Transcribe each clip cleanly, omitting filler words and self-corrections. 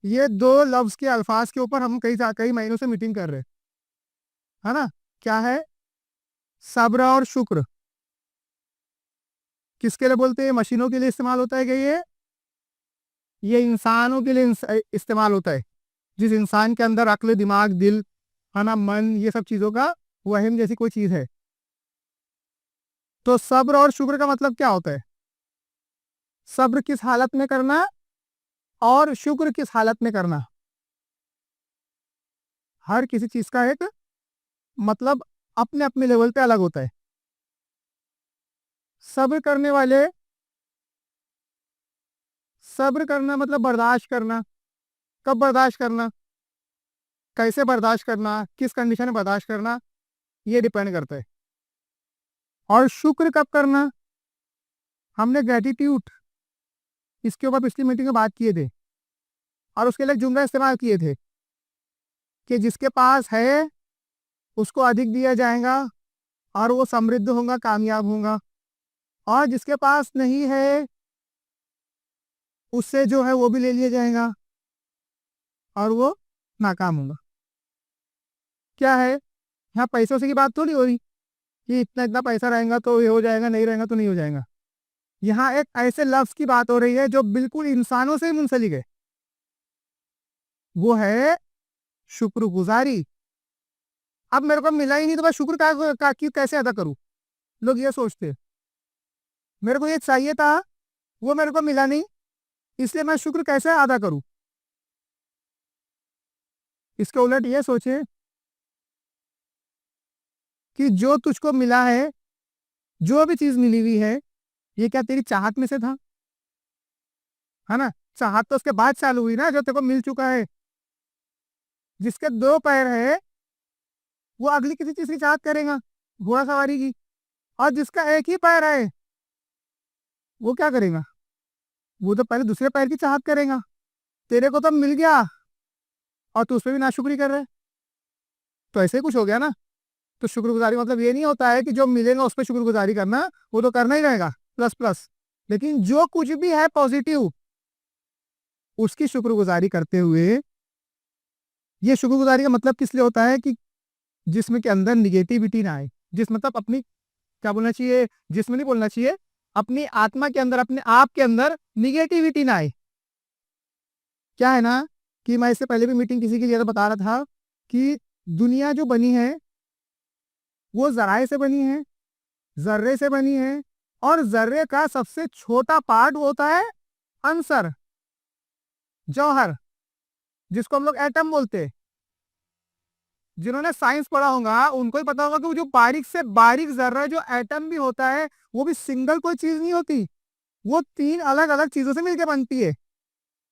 ये दो लफ्ज के अल्फाज के ऊपर हम कई महीनों से मीटिंग कर रहे हैं, है ना। क्या है? सब्र और शुक्र। किसके लिए बोलते हैं? मशीनों के लिए इस्तेमाल होता है क्या ये इंसानों के लिए इस्तेमाल होता है। जिस इंसान के अंदर अक्ल, दिमाग, दिल, है ना, मन, ये सब चीजों का वहम जैसी कोई चीज है। तो सब्र और शुक्र का मतलब क्या होता है? सब्र किस हालत में करना और शुक्र किस हालत में करना। हर किसी चीज का एक मतलब अपने अपने लेवल पे अलग होता है। सब्र करने वाले, सब्र करना मतलब बर्दाश्त करना। कब बर्दाश्त करना, कैसे बर्दाश्त करना, किस कंडीशन में बर्दाश्त करना, ये डिपेंड करता है। और शुक्र कब करना, हमने ग्रेटिट्यूड इसके ऊपर पिछली मीटिंग में बात किए थे और उसके लिए एक जुमला इस्तेमाल किए थे कि जिसके पास है उसको अधिक दिया जाएगा और वो समृद्ध होगा, कामयाब होगा। और जिसके पास नहीं है उससे जो है वो भी ले लिया जाएगा और वो नाकाम होगा। क्या है? यहाँ पैसों से की बात थोड़ी हो रही कि इतना इतना पैसा रहेगा तो ये हो जाएगा, नहीं रहेगा तो नहीं हो जाएगा। यहाँ एक ऐसे लफ्ज की बात हो रही है जो बिल्कुल इंसानों से ही मुंसलिक है। वो है शुक्रगुजारी। अब मेरे को मिला ही नहीं तो मैं शुक्र कैसे अदा करूं? लोग ये सोचते हैं। मेरे को ये चाहिए था, वो मेरे को मिला नहीं, इसलिए मैं शुक्र कैसे अदा करूं? इसके उलट ये सोचे कि जो तुझको मिला है, जो भी चीज मिली हुई है, ये क्या तेरी चाहत में से था? है ना। चाहत तो उसके बाद चालू हुई ना, जो तेरे को मिल चुका है। जिसके दो पैर है वो अगली किसी चीज की चाहत करेगा, घोड़ा सवारी की। और जिसका एक ही पैर है वो क्या करेगा? वो तो पहले दूसरे पैर की चाहत करेगा। तेरे को तो मिल गया और तू उस पर भी नाशुक्री कर रहा है, तो ऐसे ही कुछ हो गया ना। तो शुक्रगुजारी मतलब ये नहीं होता है कि जो मिलेगा उस पर शुक्रगुजारी करना, वो तो करना ही रहेगा, प्लस प्लस। लेकिन जो कुछ भी है पॉजिटिव, उसकी शुक्रगुजारी करते हुए, ये शुक्रगुजारी का मतलब किस लिए होता है कि जिसमें के अंदर निगेटिविटी ना आए। जिस मतलब अपनी, क्या बोलना चाहिए, जिसमें नहीं बोलना चाहिए, अपनी आत्मा के अंदर, अपने आप के अंदर निगेटिविटी ना आए। क्या है ना कि मैं इससे पहले भी मीटिंग किसी के लिए तो बता रहा था कि दुनिया जो बनी है वो जराए से बनी है, जर्रे से बनी है। और जर्रे का सबसे छोटा पार्ट होता है अंसर, जौहर, जिसको हम लोग एटम बोलते हैं। जिन्होंने साइंस पढ़ा होगा उनको ही पता होगा कि वो जो बारीक से बारीक जर्रा जो एटम भी होता है, वो भी सिंगल कोई चीज नहीं होती। वो तीन अलग अलग चीजों से मिलकर बनती है।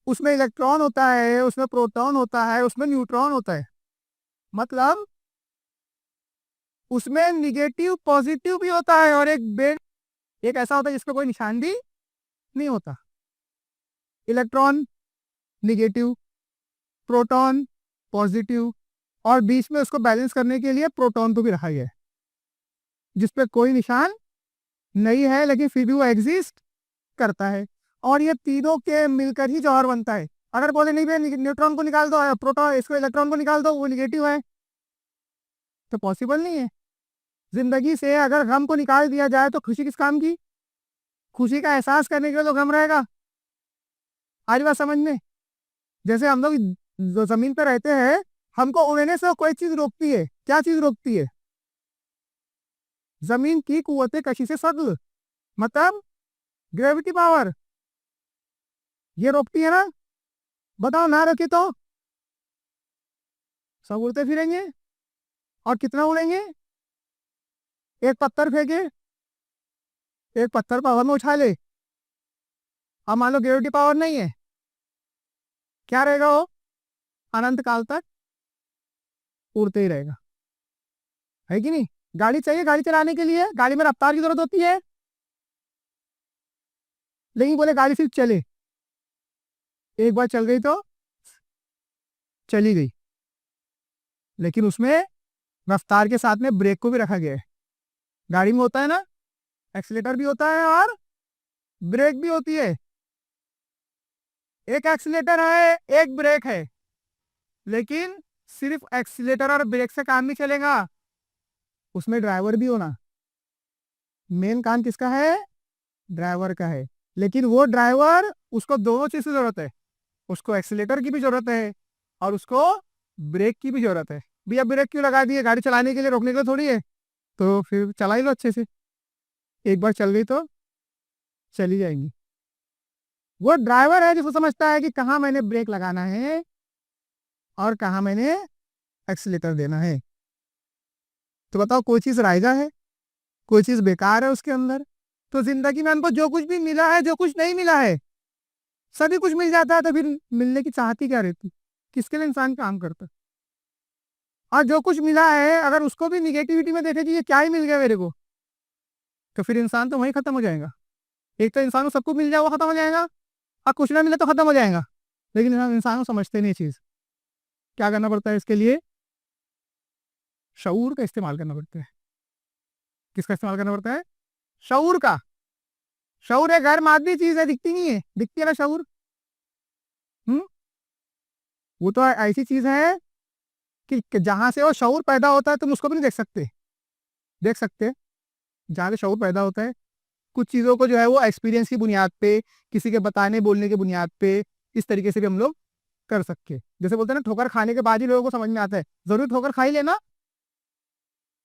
उसमें इलेक्ट्रॉन होता है, उसमें प्रोटॉन होता है, उसमें न्यूट्रॉन होता है। मतलब उसमें निगेटिव पॉजिटिव भी होता है और एक बेड, एक ऐसा होता है जिसपे कोई निशान भी नहीं होता। इलेक्ट्रॉन निगेटिव, प्रोटॉन पॉजिटिव, और बीच में उसको बैलेंस करने के लिए प्रोटॉन को भी रखा गया है जिसपे कोई निशान नहीं है लेकिन फिर भी वो एग्जिस्ट करता है। और ये तीनों के मिलकर ही जौहर बनता है। अगर बोले नहीं भाई न्यूट्रॉन को निकाल दो, प्रोटॉन, इसको इलेक्ट्रॉन को निकाल दो, वो निगेटिव है, तो पॉसिबल नहीं है। जिंदगी से अगर गम को निकाल दिया जाए तो खुशी किस काम की? खुशी का एहसास करने के लिए तो गम रहेगा। आज बात समझ में? जैसे हम लोग जो जमीन पे रहते हैं, हमको उड़ने से कोई चीज रोकती है। क्या चीज रोकती है? जमीन की कुव्वते कशी से सख्त, मतलब ग्रेविटी पावर, ये रोकती है ना। बताओ ना रोके तो सब उड़ते फिरेंगे। और कितना उड़ेंगे? एक पत्थर फेंके, एक पत्थर को हवा में उछाले, अब मान लो ग्रेविटी पावर नहीं है, क्या रहेगा वो? अनंत काल तक उड़ते ही रहेगा। है कि नहीं? गाड़ी चाहिए, गाड़ी चलाने के लिए गाड़ी में रफ्तार की जरूरत होती है, लेकिन बोले गाड़ी सिर्फ चले, एक बार चल गई तो चली गई। लेकिन उसमें रफ्तार के साथ में ब्रेक को भी रखा गया है। गाड़ी में होता है ना, एक्सीलेटर भी होता है और ब्रेक भी होती है। एक एक्सीलेटर है, एक ब्रेक है, लेकिन सिर्फ एक्सीलेटर और ब्रेक से काम नहीं चलेगा, उसमें ड्राइवर भी होना। मेन काम किसका है? ड्राइवर का है। लेकिन वो ड्राइवर, उसको दोनों चीज की जरूरत है, उसको एक्सीलेटर की भी जरूरत है और उसको ब्रेक की भी जरूरत है। भैया ब्रेक क्यों लगा दिए? गाड़ी चलाने के लिए, रोकने के लिए थोड़ी है। तो फिर चला ही लो अच्छे से, एक बार चल गई तो चली जाएंगी। वो ड्राइवर है जिसको समझता है कि कहाँ मैंने ब्रेक लगाना है और कहाँ मैंने एक्सीलेटर देना है। तो बताओ, कोई चीज राइजा है, कोई चीज बेकार है उसके अंदर? तो जिंदगी में हमको जो कुछ भी मिला है, जो कुछ नहीं मिला है, सभी कुछ मिल जाता है, तो फिर मिलने की चाहती क्या रहती? किसके लिए इंसान काम करता? और जो कुछ मिला है, अगर उसको भी निगेटिविटी में देखे कि ये क्या ही मिल गया मेरे को, तो फिर इंसान तो वहीं खत्म हो जाएगा। एक तो इंसान को सब कुछ मिल जाए वो खत्म हो जाएगा, और कुछ ना मिले तो खत्म हो जाएगा। लेकिन इंसान को समझते नहीं चीज। क्या करना पड़ता है इसके लिए? शऊर का इस्तेमाल करना पड़ता है। किसका इस्तेमाल करना पड़ता है? शऊर का। शऊर एक गैर मादवी चीज है, दिखती नहीं है, दिखती है ना शऊर? हम्म। वो तो ऐसी चीज है कि जहां से वो शऊर पैदा होता है तुम उसको भी नहीं देख सकते। देख सकते? जहाँ से शऊर पैदा होता है, कुछ चीज़ों को जो है वो एक्सपीरियंस की बुनियाद पे, किसी के बताने बोलने की बुनियाद पे, इस तरीके से भी हम लोग कर सकते हैं। जैसे बोलते हैं ना, ठोकर खाने के बाद ही लोगों को समझ में आता है। जरूरी ठोकर खा ही लेना?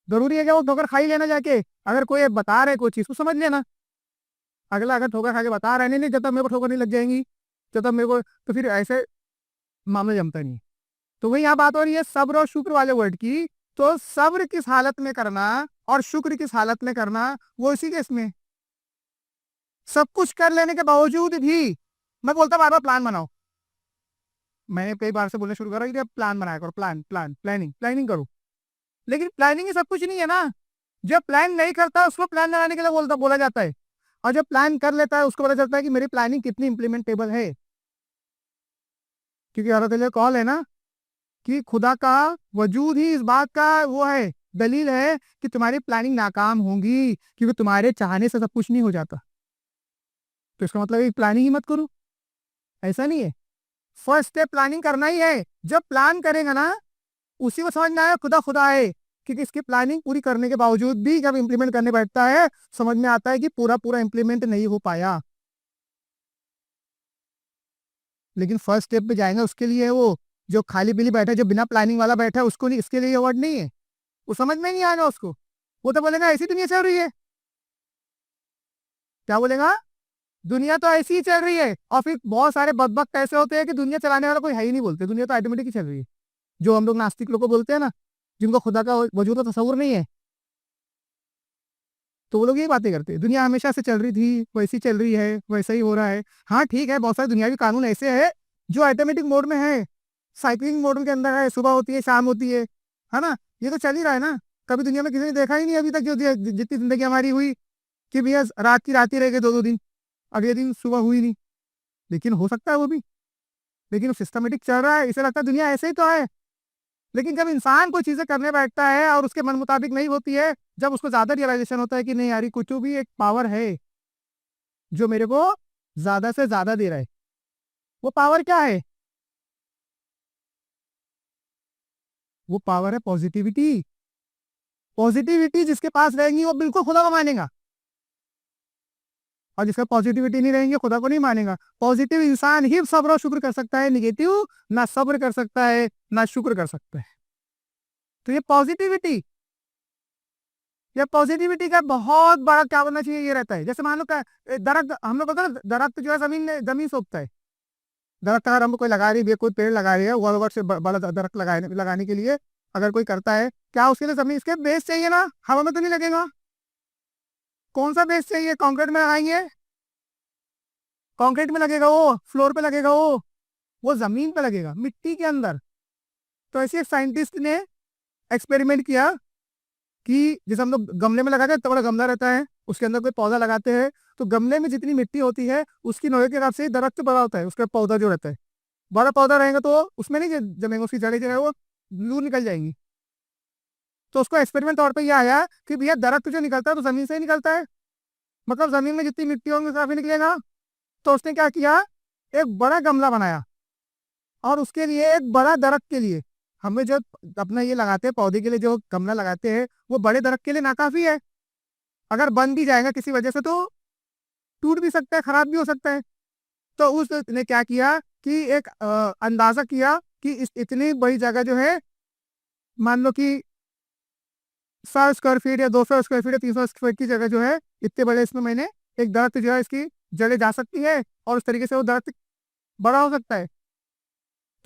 जरूरी है क्या वो ठोकर खा ही लेना जाके? अगर कोई बता रहे कोई चीज़ को समझ लेना। अगला अगर ठोकर खा के बता रहे, नहीं नहीं, जब तक मेरे को ठोकर नहीं लग जाएंगी, जब तक मेरे को, तो फिर ऐसे मामला जमता नहीं। तो वही यहाँ बात हो रही है सब्र और शुक्र वाले वर्ड की। तो सब्र किस हालत में करना और शुक्र किस हालत में करना, वो इसी के इसमें। सब कुछ कर लेने के बावजूद भी मैं बोलता बार बार प्लान बनाओ। मैंने कई बार से बोलना शुरू करा कि प्लान बनाया करो, प्लान प्लान प्लानिंग प्लानिंग करो। लेकिन प्लानिंग ही सब कुछ नहीं है ना। जब प्लान नहीं करता उसको प्लान बनाने के लिए बोला जाता है, और जब प्लान कर लेता है उसको पता चलता है कि मेरी प्लानिंग कितनी इंप्लीमेंटेबल है। क्योंकि अल्लाह कॉल है ना कि खुदा का वजूद ही इस बात का वो है, दलील है कि तुम्हारी प्लानिंग नाकाम होगी, क्योंकि तुम्हारे चाहने से सब कुछ नहीं हो जाता। तो इसका मतलब है प्लानिंग ही मत करो, ऐसा नहीं है। फर्स्ट स्टेप प्लानिंग करना ही है। जब प्लान करेगा ना, उसी को समझ में आया खुदा खुदा है, क्योंकि इसकी प्लानिंग पूरी करने के बावजूद भी जब इंप्लीमेंट करने बैठता है, समझ में आता है कि पूरा पूरा इंप्लीमेंट नहीं हो पाया। लेकिन फर्स्ट स्टेप पे जाएंगे उसके लिए, वो जो खाली बिली बैठा है, जो बिना प्लानिंग वाला बैठा है, उसको नहीं, इसके लिए अवार्ड नहीं है। वो समझ में नहीं आएगा उसको। वो तो बोलेगा ऐसी दुनिया चल रही है। क्या बोलेगा? दुनिया तो ऐसी ही चल रही है। और फिर बहुत सारे बदबख्त ऐसे होते हैं कि दुनिया चलाने वाला कोई है ही नहीं, बोलते दुनिया तो ऑटोमेटिक ही चल रही है। जो हम लोग नास्तिक लोग को बोलते हैं ना, जिनको खुदा का वजूद का तस्वुर नहीं है, तो वो लोग ये बातें करते हैं दुनिया हमेशा से चल रही थी, वैसी चल रही है, वैसा ही हो रहा है। हाँ ठीक है, बहुत सारे दुनियावी कानून ऐसे है जो ऑटोमेटिक मोड में है, साइकिलिंग मोड के अंदर है, सुबह होती है शाम होती है ना? ये तो चल ही रहा है ना। कभी दुनिया में किसी ने देखा ही नहीं अभी तक, जो जितनी जिंदगी हमारी हुई, कि भैया रात ही रह गए 2-2 दिन, अगले दिन सुबह हुई नहीं। लेकिन हो सकता है वो भी, लेकिन सिस्टमेटिक चल रहा है, इसे लगता है दुनिया ऐसे ही तो है। लेकिन जब इंसान कोई चीजें करने बैठता है और उसके मन मुताबिक नहीं होती है, जब उसको ज्यादा रियलाइजेशन होता है कि नहीं यार, कुछ तो भी एक पावर है जो मेरे को ज्यादा से ज्यादा दे रहा है। वो पावर क्या है? वो पावर है पॉजिटिविटी। पॉजिटिविटी जिसके पास रहेंगी वो बिल्कुल खुदा को मानेगा, और जिसका पॉजिटिविटी नहीं रहेंगे खुदा को नहीं मानेगा। पॉजिटिव इंसान ही सब्र और शुक्र कर सकता है, निगेटिव ना सब्र कर सकता है ना शुक्र कर सकता है। तो ये पॉजिटिविटी का बहुत बड़ा क्या बनना चाहिए, ये रहता है। जैसे मान लो दरख्त, हम लोग बोलते हैं ना, दरख्त जो है जमीन से उगता है। दरख्त अगर हम कोई लगा रही है, कोई पेड़ लगा रही है, वर्ष से बड़ा दरख्त लगाने के लिए अगर कोई करता है, क्या उसके लिए जमीन, इसके बेस चाहिए ना, हवा में तो नहीं लगेगा। कौन सा बेस चाहिए? कंक्रीट में लगाएंगे, कंक्रीट में लगेगा वो, फ्लोर पे लगेगा वो जमीन पे लगेगा, मिट्टी के अंदर। तो ऐसे एक साइंटिस्ट ने एक्सपेरिमेंट किया कि जैसे हम लोग गमले में लगाते हैं, तो बड़ा गमला रहता है, उसके अंदर कोई पौधा लगाते हैं, तो गमले में जितनी मिट्टी होती है उसकी नोए के हिसाब से दरख्त बड़ा होता है, उसका पौधा जो रहता है। बड़ा पौधा रहेगा तो उसमें नहीं जमेगा, उसकी जड़ें जो है वो दूर निकल जाएंगी। तो उसको एक्सपेरिमेंट तौर पर यह आया कि भैया दरख्त जो निकलता है तो जमीन से ही निकलता है, मतलब जमीन में जितनी मिट्टी होगी काफी निकलेगा। तो उसने क्या किया, एक बड़ा गमला बनाया और उसके लिए एक बड़ा दरख्त के लिए, हमें जो अपना ये लगाते हैं पौधे के लिए जो गमला लगाते हैं वो बड़े दरख्त के लिए नाकाफी है। अगर बन भी जाएगा किसी वजह से तो टूट भी सकता है, खराब भी हो सकता है। तो उसने क्या किया कि एक अंदाजा किया कि इस इतनी बड़ी जगह जो है, मान लो कि 100 स्क्वायर फीट या 200 स्क्वायर फीट या 300 स्क्वायर की जगह जो है, इतने बड़े इसमें मैंने एक दरख्त जो है इसकी जड़ें जा सकती है और उस तरीके से वो दरख्त बड़ा हो सकता है।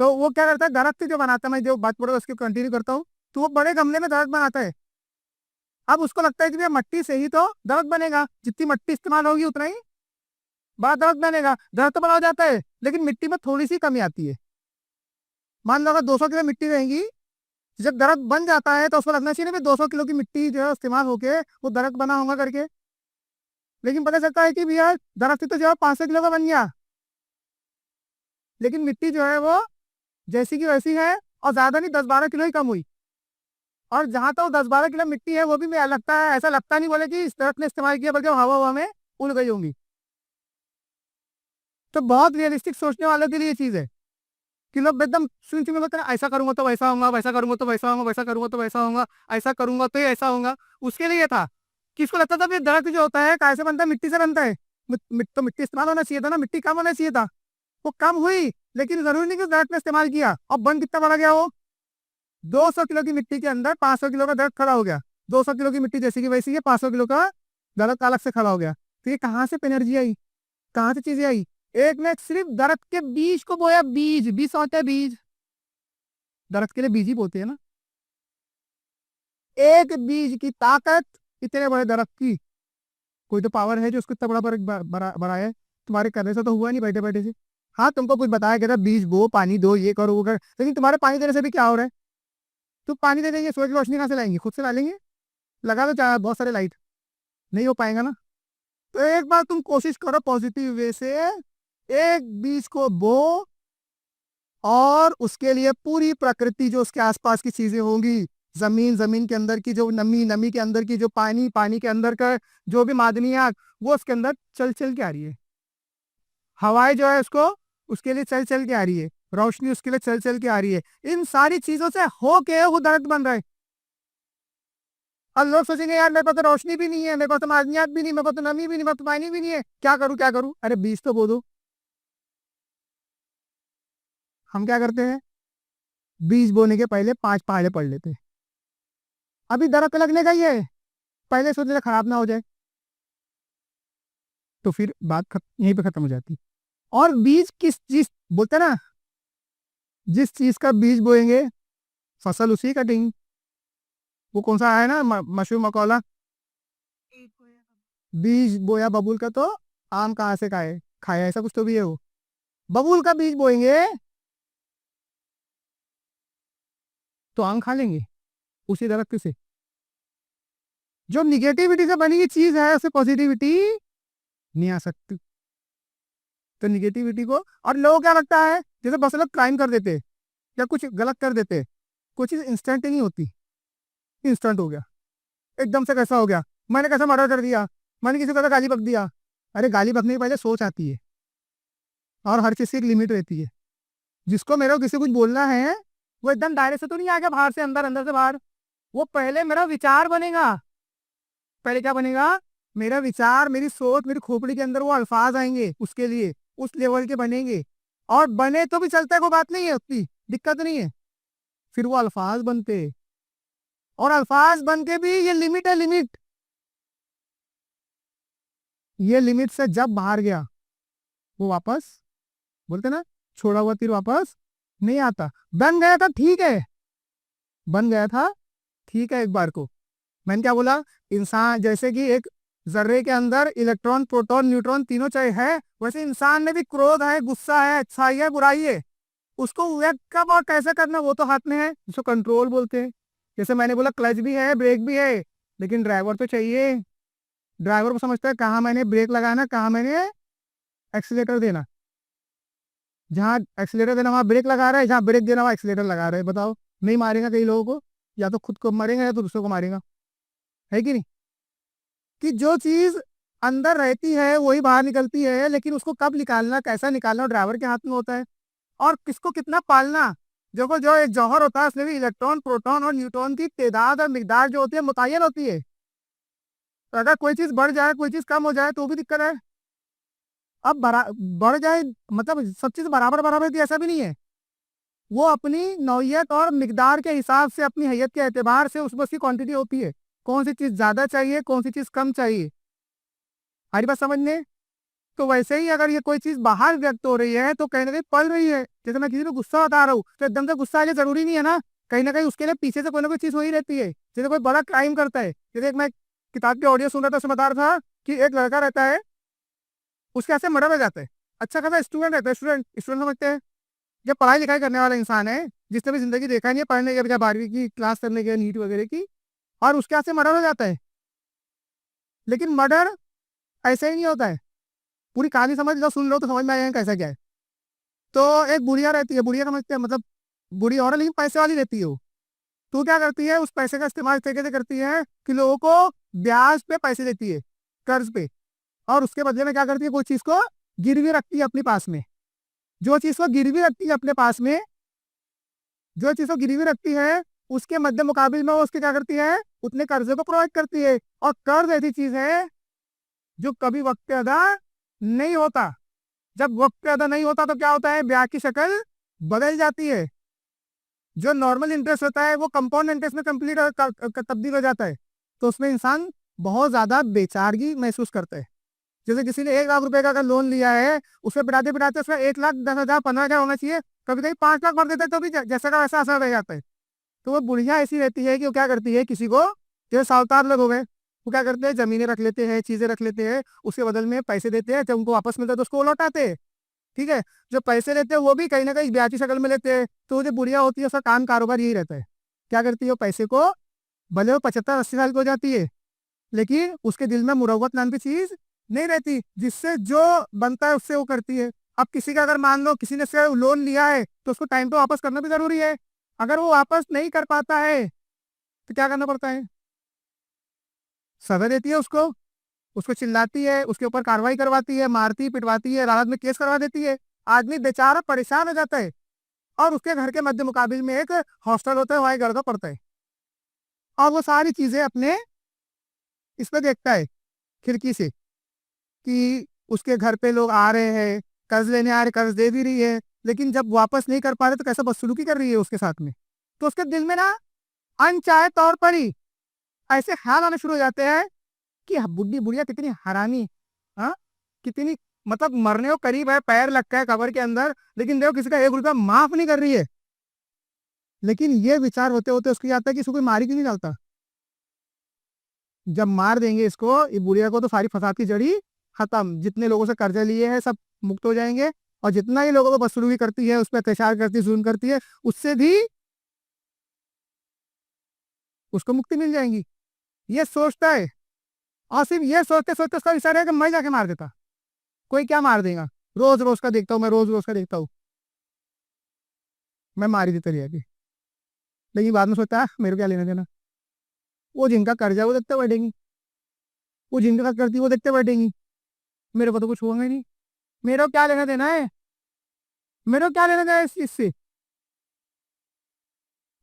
तो वो क्या करता है, दरख्त जो बनाता है, मैं जो बात पढ़ो उसकी कंटिन्यू करता हूँ, तो वो बड़े गमले में दरख्त बनाता है। अब उसको लगता है कि भैया मट्टी से ही तो दरख्त बनेगा, जितनी मट्टी इस्तेमाल होगी उतना ही बड़ा दरख्त बनेगा। दरख्त तो बड़ा हो जाता है लेकिन मिट्टी में थोड़ी सी कमी आती है। मान लो अगर 200 किलो मिट्टी रहेगी, जब दरख्त बन जाता है तो उसको लगना चाहिए ना 200 किलो की मिट्टी जो है इस्तेमाल होके वो दरख्त बना होगा करके। लेकिन पता चलता है कि भैया दरख्त तो जो है 500 किलो का बन गया, लेकिन मिट्टी जो है वो जैसी की वैसी है और ज्यादा नहीं 10-12 किलो ही कम हुई। और जहां तक 10-12 किलो मिट्टी है वो भी मैं लगता है, ऐसा लगता नहीं बोले कि इस दरख्त ने इस्तेमाल किया, बल्कि हवा हवा में उड़ गई होंगी। तो बहुत रियलिस्टिक सोचने वालों के लिए ये चीज है कि लोग एकदम सुन सुन में ऐसा करूंगा तो वैसा होगा, वैसा करूंगा तो वैसा होगा, वैसा करूंगा तो वैसा होगा, ऐसा करूंगा तो ये ऐसा होगा। उसके लिए था कि इसको लगता था दरख्त जो होता है कैसे बनता है, मिट्टी से बनता है। तो मिट्टी इस्तेमाल होना चाहिए था ना, मिट्टी कम होना चाहिए था, वो कम हुई। लेकिन जरूरी नहीं कि दरख्त ने इस्तेमाल किया। और बन कितना बड़ा गया वो, 200 किलो की मिट्टी के अंदर 500 किलो का दरख्त खड़ा हो गया। 200 किलो की मिट्टी जैसी की वैसी है, 500 किलो का दरख्त अलग से खड़ा हो गया। तो ये कहाँ से एनर्जी आई, कहाँ से चीजें आई। एक ने सिर्फ दरख्त के बीज को बोया, बीज बीज होता है, बीज दरख्त के लिए बीज ही बोलते हैं ना। एक बीज की ताकत इतने बड़े दरख्त की, कोई तो पावर है जो उसको इतना बड़ा है। तुम्हारे करने से तो हुआ नहीं बैठे बैठे से। हाँ तुमको कुछ बताया गया था बीज बो, पानी दो, ये करो वो कर, लेकिन तुम्हारे पानी देने से भी क्या हो रहा है। तुम पानी दे देंगे, सूरज की रोशनी कहाँ से लाएंगे, खुद से ला लेंगे। लगा दो चाहे बहुत सारे लाइट, नहीं हो पाएगा ना। तो एक बार तुम कोशिश करो पॉजिटिव वे से, एक बीज को बो और उसके लिए पूरी प्रकृति जो उसके आसपास की चीजें होंगी, जमीन, जमीन के अंदर की जो नमी, नमी के अंदर की जो पानी, पानी के अंदर का जो भी मादनियात, वो उसके अंदर चल चल के आ रही है। हवाएं जो है उसको, उसके लिए चल चल के आ रही है। रोशनी उसके लिए चल चल के आ रही है। इन सारी चीजों से हो के वो दरख्त बन रहा है। और लोग सोचेंगे यार मेरे पास तो रोशनी भी नहीं है, मेरे पास तो मादनियात भी नहीं, मेरे पास तो नमी भी नहीं, मेरे पास तो पानी भी नहीं है, क्या करूं क्या करूं। अरे बीज तो बो दो। हम क्या करते हैं, बीज बोने के पहले 5 पहाड़े पढ़ लेते हैं। अभी दरख्त लगने का ही है, पहले सोच लेते खराब ना हो जाए, तो फिर यहीं पे खत्म हो जाती है। और बीज किस चीज बोलते हैं ना, जिस चीज का बीज बोएंगे फसल उसी कटेंगी। वो कौन सा है ना मशहूर मकौला, बीज बोया बबूल का तो आम कहाँ से खाए खाया, ऐसा कुछ तो भी है वो। बबूल का बीज बोएंगे तो आम खा लेंगे उसी दरख्त से। जो निगेटिविटी से बनी हुई चीज है उससे पॉजिटिविटी नहीं आ सकती। तो निगेटिविटी को, और लोगों क्या लगता है जैसे बस लोग क्राइम कर देते या कुछ गलत कर देते, कोई चीज इंस्टेंट नहीं होती। इंस्टेंट हो गया, एकदम से कैसा हो गया, मैंने कैसा मर्डर कर दिया, मैंने किसी को तो गाली बक दिया। अरे गाली बकने के पहले सोच आती है और हर चीज की एक लिमिट रहती है। जिसको मेरे को किसी कुछ बोलना है वो एकदम दायरे से तो नहीं आएगा, बाहर से अंदर, अंदर से बाहर। वो पहले मेरा विचार बनेगा। पहले क्या बनेगा, मेरा विचार, मेरी सोच, मेरी खोपड़ी के अंदर वो अल्फाज आएंगे, उसके लिए उस लेवल के बनेंगे। और बने तो भी चलता है, कोई बात नहीं है, उतनी दिक्कत नहीं है। फिर वो अल्फाज बनते, और अल्फाज बन के भी ये लिमिट है, लिमिट। ये लिमिट से जब बाहर गया वो वापस, बोलते ना छोड़ा हुआ तीर वापस नहीं आता। बन गया था ठीक है, बन गया था ठीक है एक बार को। मैंने क्या बोला, इंसान जैसे कि एक जर्रे के अंदर इलेक्ट्रॉन, प्रोटॉन, न्यूट्रॉन तीनों चाहे है, वैसे इंसान में भी क्रोध है, गुस्सा है, अच्छाई है, बुराई है। उसको व्यक्त कब और कैसे करना वो तो हाथ में है, जिसको कंट्रोल बोलते हैं। जैसे मैंने बोला क्लच भी है, ब्रेक भी है, लेकिन ड्राइवर तो चाहिए। ड्राइवर को समझता है कहाँ मैंने ब्रेक लगाना, कहाँ मैंने एक्सीलेटर देना। जहाँ एक्सीलेटर देना वहां ब्रेक लगा रहा है, जहाँ ब्रेक देना वहां एक्सीलेटर लगा रहा है। बताओ, नहीं मारेगा कई लोगों को, या तो खुद को मारेगा या तो दूसरों को मारेगा, है कि नहीं। कि जो चीज अंदर रहती है वही बाहर निकलती है, लेकिन उसको कब निकालना, कैसा निकालना, ड्राइवर के हाथ में होता है। और किसको कितना पालना, देखो जो एक जौहर होता है उसमें भी इलेक्ट्रॉन, प्रोटॉन और न्यूट्रॉन की तादाद और मिकदार जो होती है मुतय्यन होती है। तो अगर कोई चीज बढ़ जाए, कोई चीज कम हो जाए तो भी दिक्कत है। अब बढ़ जाए मतलब सब चीज बराबर बराबर थी ऐसा भी नहीं है। वो अपनी नौयत और मिकदार के हिसाब से, अपनी हैयत के एतबार से उसमें उसकी क्वांटिटी होती है, कौन सी चीज ज्यादा चाहिए, कौन सी चीज कम चाहिए। हमारी बात समझने। तो वैसे ही अगर ये कोई चीज बाहर व्यक्त हो रही है तो कहीं ना कहीं पल रही है। जैसे मैं किसी को गुस्सा बता रहा हूँ तो एकदम से गुस्सा आ जाए जरूरी नहीं है ना कहीं उसके लिए पीछे से कोई ना कोई चीज हो ही रहती है। जैसे कोई बड़ा क्राइम करता है, जैसे एक मैं किताब की ऑडियो सुन रहा था, उसमें बता रहा था कि एक लड़का रहता है, उसके ऐसे मर्डर हो जाता है। अच्छा खासा स्टूडेंट रहता है, स्टूडेंट स्टूडेंट समझते हैं, जब पढ़ाई लिखाई करने वाला इंसान है, जिसने भी जिंदगी देखा नहीं है, पढ़ने गया बेचारा 12वीं की क्लास करने गया, नीट वगैरह की, और उसके हाथ से मर्डर हो जाता है। लेकिन मर्डर ऐसा ही नहीं होता है। पूरी कहानी समझ लो, सुन लो तो समझ में आएगा कैसा क्या है। तो एक बुढ़िया रहती है, बुढ़िया समझते हैं मतलब बुढ़ी औरत, लेकिन पैसे वाली रहती है वो। तो क्या करती है, उस पैसे का इस्तेमाल इस तरीके से करती है कि लोगों को ब्याज पे पैसे देती है, कर्ज पे। और उसके बदले में क्या करती है, कोई चीज को गिरवी रखती है अपने पास में। जो चीज को गिरवी रखती है अपने पास में, जो चीज को गिरवी रखती है, उसके मध्य मुकाबिल में वो उसके क्या करती है, उतने कर्जे को प्रोवाइड करती है। और कर्ज ऐसी चीज है जो कभी वक्त पे अदा नहीं होता। जब वक्त पे अदा नहीं होता तो क्या होता है, ब्याज की शक्ल बदल जाती है। जो नॉर्मल इंटरेस्ट होता है वो कंपाउंड इंटरेस्ट में कंप्लीट तब्दील हो जाता है। तो उसमें इंसान बहुत ज्यादा बेचारगी महसूस करता है। जैसे किसी ने 1 लाख रुपए का अगर लोन लिया है, उसमें बिठाते बिठाते उसमें 1 लाख 10 हजार 15 हजार होना चाहिए, कभी कभी 5 लाख भर देते हैं तो भी जैसा का वैसा असर रह जाता है। तो वो बुढ़िया ऐसी रहती है कि वो क्या करती है, किसी को, जैसे सावकार लोग हो गए, वो क्या करते हैं, जमीनें रख लेते हैं, चीजें रख लेते हैं, उसके बदल में पैसे देते हैं, जब उनको वापस मिलता है तो उसको वो लौटाते हैं। ठीक है। जो पैसे लेते हैं वो भी कहीं ना कहीं ब्याज की शक्ल में लेते हैं। तो वो जो बुढ़िया होती है उसका काम कारोबार यही रहता है, क्या करती है, वो पैसे को, भले वो 75-80 साल की हो जाती है, लेकिन उसके दिल में मुरव्वत नाम की चीज नहीं रहती, जिससे जो बनता है उससे वो करती है। अब किसी का अगर मान लो किसी ने से लोन लिया है तो उसको टाइम पे वापस करना भी जरूरी है। अगर वो वापस नहीं कर पाता है तो क्या करना पड़ता है, सजा देती है उसको, उसको चिल्लाती है, उसके ऊपर कार्रवाई करवाती है, मारती पिटवाती है, अदालत में केस करवा देती है। आदमी बेचारा परेशान हो जाता है। और उसके घर के मध्य मुकाबिल में एक हॉस्टल होता है, वहाँ घर का पड़ता है। और वो सारी चीजें अपने इस पे देखता है, खिड़की से, कि उसके घर पे लोग आ रहे हैं, कर्ज लेने आ रहे, कर्ज दे भी रही है, लेकिन जब वापस नहीं कर पा रहे तो कैसा बदसलूकी कर रही है उसके साथ में। तो उसके दिल में ना अनचाहे तौर पर ही ऐसे ख्याल आने शुरू हो जाते हैं कि बुढ़ी बुढ़िया कितनी हरामी, हाँ, कितनी, मतलब मरने को करीब है, पैर लगता है कबर के अंदर, लेकिन देखो किसी का 1 रुपया माफ नहीं कर रही है। लेकिन ये विचार होते होते उसको आता है कि इसको कोई मारी क्यों नहीं डालता। जब मार देंगे इसको, ये बुढ़िया को, तो सारी फसाद की जड़ी खत्म, जितने लोगों से कर्जे लिए हैं सब मुक्त हो जाएंगे। और जितना ही लोगों को बदसलूकी करती है, उस पर अत्याचार करती है, जुल्म करती है, उससे भी उसको मुक्ति मिल जाएगी। ये सोचता है। और सिर्फ ये सोचते सोचते उसका विचार है कि मैं जाके मार देता, कोई क्या मार देगा, रोज रोज का देखता हूँ, मैं रोज रोज का देखता हूँ, मैं मार ही देता रही। लेकिन बाद में सोचता है मेरे को क्या लेना देना, वो जिनका कर्जा है वो देखते बैठेंगी, वो जिनका कर्ज करती है वो देखते बैठेंगी, मेरे को तो कुछ होगा ही नहीं, मेरे को क्या लेना देना है, मेरे को क्या लेना देना है इस चीज से।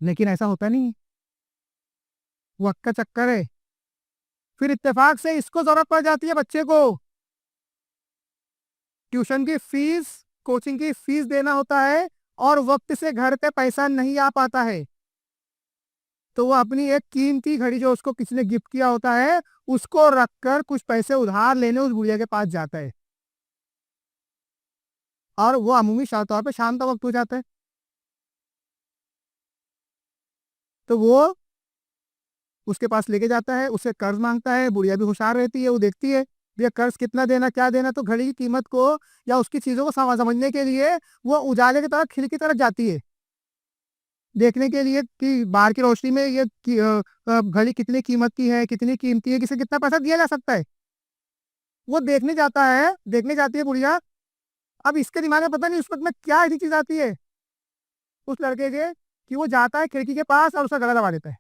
लेकिन ऐसा होता नहीं है, वक्त का चक्कर है। फिर इत्तेफाक से इसको जरूरत पड़ जाती है बच्चे को, ट्यूशन की फीस, कोचिंग की फीस देना होता है, और वक्त से घर पे पैसा नहीं आ पाता है। तो वो अपनी एक कीमती घड़ी जो उसको किसी ने गिफ्ट किया होता है, उसको रखकर कुछ पैसे उधार लेने उस बुढ़िया के पास जाता है। और वो अमूमी तौर पे शाम का वक्त हो जाता है। तो वो उसके पास लेके जाता है, उससे कर्ज मांगता है। बुढ़िया भी होशियार रहती है, वो देखती है भैया कर्ज कितना देना, क्या देना। तो घड़ी की कीमत को या उसकी चीजों को समझने के लिए वो उजाले की तरफ, खिड़की की तरफ जाती है, देखने के लिए कि बाहर की रोशनी में ये घड़ी कितनी कीमत की है, कितनी कीमती है, किसे कितना पैसा दिया जा सकता है। वो देखने जाता है, देखने जाती है बुढ़िया। अब इसके दिमाग में पता नहीं उस वक्त में क्या ऐसी चीज आती है उस लड़के के, कि वो जाता है खिड़की के पास और उसका गला दबा देता है।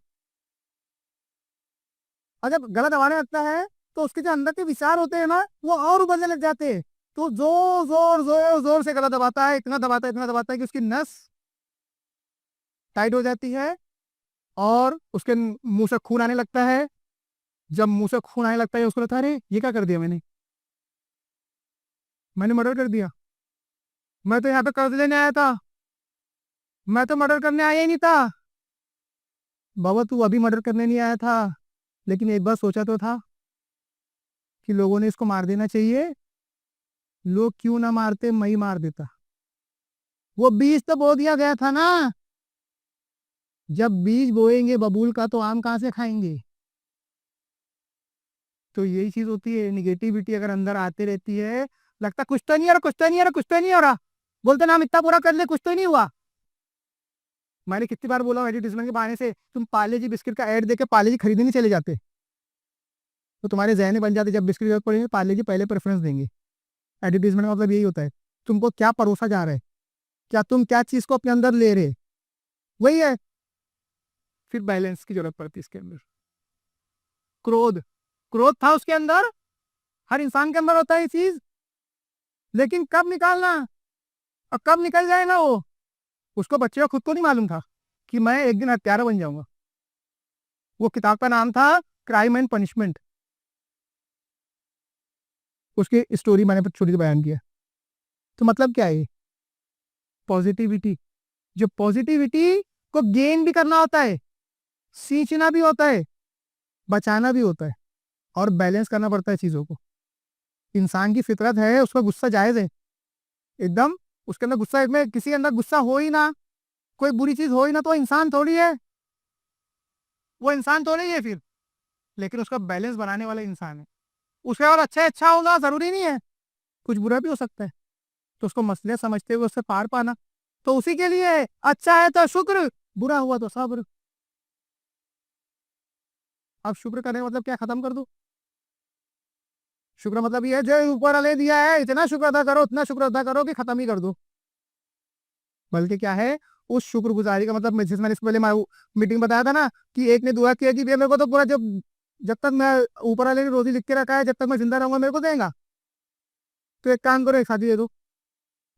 और जब गला दबाने लगता है तो उसके जो अंदर के विचार होते हैं ना, वो और उभरने लग जाते हैं। तो जोर जोर जोर जोर से गला दबाता है, इतना दबाता है कि उसकी नस टाइट हो जाती है और उसके मुंह से खून आने लगता है। जब मुंह से खून आने लगता है, उसको लगता है अरे ये क्या कर दिया मैंने, मैंने मर्डर कर दिया, मैं तो यहाँ पे कर्ज लेने आया था, मैं तो मर्डर करने आया ही नहीं था। बाबा तू अभी मर्डर करने नहीं आया था, लेकिन एक बार सोचा तो था कि लोगों ने इसको मार देना चाहिए। लोग क्यों ना मारते, मैं ही मार देता। वो बीज तो बो दिया गया था ना। जब बीज बोएंगे बबूल का, तो आम कहाँ से खाएंगे। तो यही चीज होती है, निगेटिविटी अगर अंदर आते रहती है, लगता कुछ तो नहीं हो रहा, कुछ तो नहीं हो रहा, कुछ तो नहीं हो रहा, बोलते ना हम इतना पूरा कर ले, कुछ तो नहीं हुआ। मैंने कितनी बार बोला एडवर्टीजमेंट के बहाने से तुम पार्ले जी बिस्किट का ऐड देके पार्ले जी खरीदने नहीं चले जाते, तो तुम्हारे जहन में बन जाते जब बिस्किट जरूरत पड़ेगी पार्ले जी पहले प्रेफरेंस देंगे। एडवर्टीजमेंट का मतलब यही होता है, तुमको क्या परोसा जा रहा है, क्या तुम क्या चीज को अपने अंदर ले रहे, वही है। फिर बैलेंस की जरूरत पड़ती है इसके अंदर। क्रोध, क्रोध था उसके अंदर, हर इंसान के अंदर होता है ये चीज, लेकिन कब निकालना और कब निकल जाए ना वो, उसको बच्चे को खुद को नहीं मालूम था कि मैं एक दिन हत्यारा बन जाऊंगा। वो किताब का नाम था क्राइम एंड पनिशमेंट, उसकी स्टोरी मैंने छोटी सी बयान किया। तो मतलब क्या है, पॉजिटिविटी। जो पॉजिटिविटी को गेन भी करना होता है, सींचना भी होता है, बचाना भी होता है, और बैलेंस करना पड़ता है चीजों को। इंसान की फितरत है, उसका गुस्सा जायज है एकदम, उसके अंदर गुस्सा, में किसी के अंदर गुस्सा हो ही ना, कोई बुरी चीज हो ही ना, तो इंसान थोड़ी है, वो इंसान थोड़ी है फिर। लेकिन उसका बैलेंस बनाने वाला इंसान है। उसके और अच्छा होगा जरूरी नहीं है, कुछ बुरा भी हो सकता है, तो उसको मसले समझते हुए उससे पार पाना, तो उसी के लिए अच्छा है तो शुक्र, बुरा हुआ तो सब्र। अब शुक्र करने का मतलब क्या, खत्म कर दो। शुक्र मतलब ये है जो ऊपर वाले दिया है इतना शुक्र अदा करो, इतना शुक्र अदा करो कि खत्म ही कर दो। बल्कि क्या है, उस शुक्रगुजारी का मतलब, जिस मैंने इससे पहले मीटिंग बताया था ना, कि एक ने दुआ किया कि भैया मेरे को तो पूरा, जब जब तक मैं ऊपर वाले ने रोजी लिख के रखा है, जब तक मैं जिंदा रहूंगा मेरे को देगा। तो एक काम करो, एक साथ ही दे दो,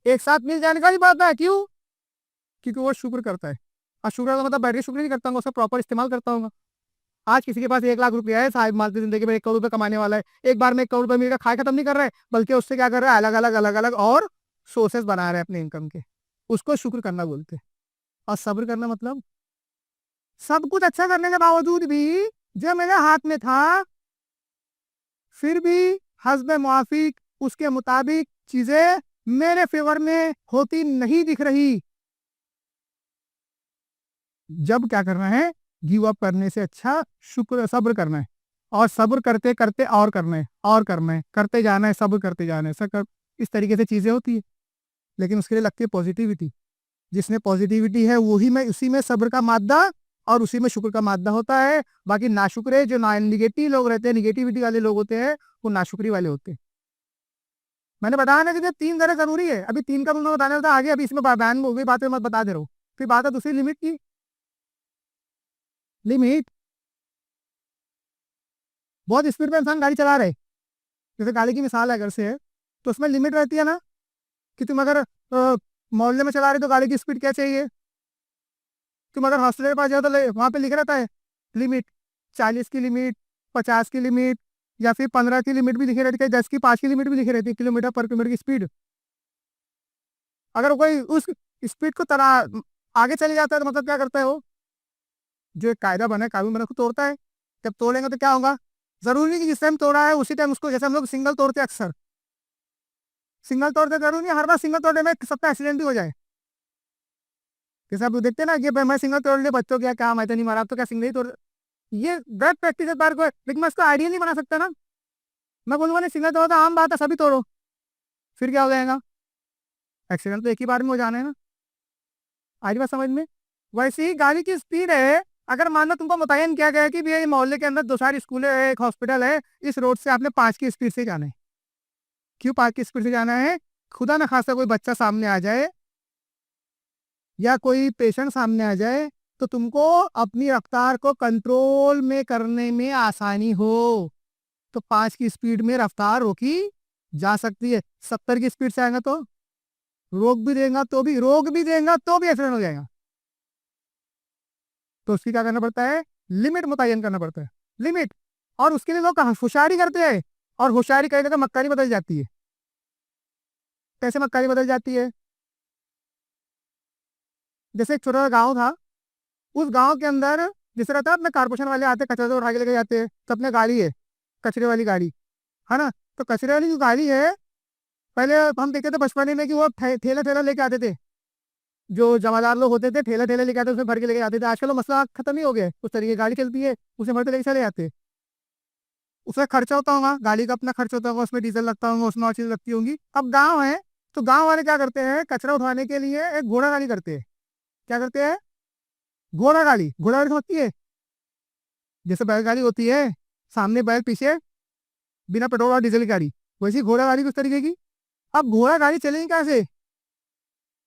एक साथ मिल जाने का ही बात है। क्यों, क्योंकि वो शुक्र करता है। और शुक्र का मतलब बैठ के शुक्र नहीं करता हूँ, उसका प्रॉपर इस्तेमाल करता हूँ। आज किसी के पास 1 लाख रुपया है, साहब मालती जिंदगी में 1 करोड़ रुपए कमाने वाला है, एक बार में 1 करोड़ रुपए मिलकर खाए खत्म नहीं कर रहा है, बल्कि उससे क्या कर रहा है, अलग अलग और सोर्सेस बना रहे हैं अपने इनकम के। उसको शुक्र करना बोलते हैं। और सब्र करना मतलब, सब कुछ अच्छा करने के बावजूद भी जो मेरे हाथ में था, फिर भी हस्ब मुआफिक उसके मुताबिक चीजें मेरे फेवर में होती नहीं दिख रही। जब क्या करना है, गिव अप करने से अच्छा शुक्र सब्र करना है, और सब्र करते करते और करना है, और करना है, करते जाना है, सब्र करते जाना है, इस तरीके से चीजें होती है। लेकिन उसके लिए लगती है पॉजिटिविटी। जिसमें पॉजिटिविटी है वही में, उसी में सब्र का मादा और उसी में शुक्र का मादा होता है। बाकी नाशुक्रे जो निगेटिव लोग रहते हैं, निगेटिविटी वाले लोग होते हैं, वो नाशुक्री वाले होते हैं। मैंने बताया ना कि 3 तरह जरूरी है, अभी 3 का तुमने बताने था आगे, अभी इसमें बयान में वही बातें मत बता दे रहा हूँ। फिर बात है दूसरी लिमिट की। लिमिट, बहुत स्पीड में इंसान गाड़ी चला रहे, जैसे गाड़ी की मिसाल है, अगर से है तो उसमें लिमिट रहती है ना, कि तुम अगर मोहल्ले में चला रहे तो गाड़ी की स्पीड क्या चाहिए। तुम अगर हॉस्टल के पास जाओ तो वहां पे लिख रहता है लिमिट, 40 की लिमिट, 50 की लिमिट, या फिर 15 की लिमिट भी लिखी रहती है, 10 की, 5 की लिमिट भी लिखी रहती है, किलोमीटर पर किलोमीटर की स्पीड। अगर कोई उस स्पीड को तरा आगे चले जाता है, तो मतलब क्या करता है वो, जो एक कायदा बना है, कानून बना, उसको तोड़ता है। जब तोड़ेंगे तो क्या होगा, जरूरी नहीं कि जिस टाइम तोड़ा है उसी टाइम उसको, जैसे हम लोग सिंगल तोड़ते हैं अक्सर, सिंगल तोड़ते जरूरी नहीं हर बार सिंगल तोड़ने में सबका एक्सीडेंट भी हो जाए। जैसे आप देखते हैं ना कि भाई मैं सिंगल तोड़ लिया, बच्चों क्या काम, मैं तो नहीं मारा, अब तो क्या सिंगल ही तोड़, ये गलत प्रैक्टिस है बार को, लेकिन मैं इसको आइडिया नहीं बना सकता ना। मैं बोलूंगा नहीं सिंगल तोड़ो तो आम बात है, सभी तोड़ो, फिर क्या हो जाएगा, एक्सीडेंट तो एक ही बार में हो जाना है ना। आज बात समझ में। वैसे ही गाड़ी की स्पीड है, अगर मान लो तुमको मुतय्यन किया गया है कि भैया ये मोहल्ले के अंदर 2 4 स्कूल है, एक हॉस्पिटल है, इस रोड से आपने 5 की स्पीड से जाना है। क्यों 5 की स्पीड से जाना है, खुदा न खासा कोई बच्चा सामने आ जाए या कोई पेशेंट सामने आ जाए, तो तुमको अपनी रफ्तार को कंट्रोल में करने में आसानी हो, तो 5 की स्पीड में रफ्तार रोकी जा सकती है। 70 की स्पीड से आएगा तो रोक भी देगा तो भी एक्सीडेंट हो जाएगा। तो उसकी क्या करना पड़ता है, लिमिट मुतय्यन करना पड़ता है, लिमिट। और उसके लिए लोग होशियारी करते हैं, और होशियारी करने तो मक्कारी बदल जाती है। कैसे मक्कारी बदल जाती है? जैसे एक छोटा सा गाँव था, उस गाँव के अंदर जिस रहता है अपने कारपोरेशन वाले आते, कचरा तो उठा के लेके जाते हैं, तो अपने गाड़ी है, कचरे वाली गाड़ी है ना। तो कचरे वाली जो गाड़ी है, पहले हम देखते थे बचपन में कि वो ठेला ठेला लेके आते थे, जो जमादार लोग होते थे ठेला ठेला लेके आते, उसमें भर के लेके आते थे। आजकल वो मसला खत्म ही हो गया है, उस तरीके की गाड़ी चलती है, उसे भरते लेके चले जाते। उसका खर्चा होता होगा, गाड़ी का अपना खर्चा होता होगा, उसमें डीजल लगता होगा, उसमें और चीज लगती होंगी। अब गाँव है तो गाँव वाले क्या करते हैं, कचरा उठाने के लिए एक घोड़ा गाड़ी करते हैं। क्या करते हैं? घोड़ा गाड़ी समझती है? जैसे बैलगाड़ी होती है, सामने बैल, पीछे बिना पेट्रोल और डीजल की गाड़ी, वैसी घोड़ा गाड़ी किस तरीके की। अब घोड़ा गाड़ी चलेगी कैसे?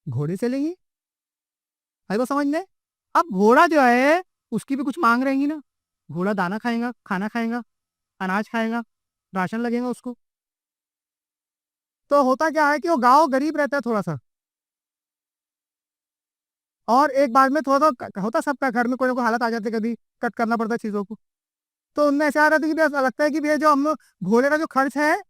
घोड़े चलेंगी, आई वो समझने। अब घोड़ा जो है उसकी भी कुछ मांग रहेंगी ना, घोड़ा दाना खाएगा, खाना खाएगा, अनाज खाएगा, राशन लगेगा उसको। तो होता क्या है कि वो गांव गरीब रहता है थोड़ा सा, और एक बार में थोड़ा सा होता सबका घर में कोई ना कोई हालत आ जाती है, कभी कट करना पड़ता है चीज़ों को। तो उनमें ऐसा आ रहा था कि भैया लगता है कि भैया जो हम घोड़े का जो खर्च है,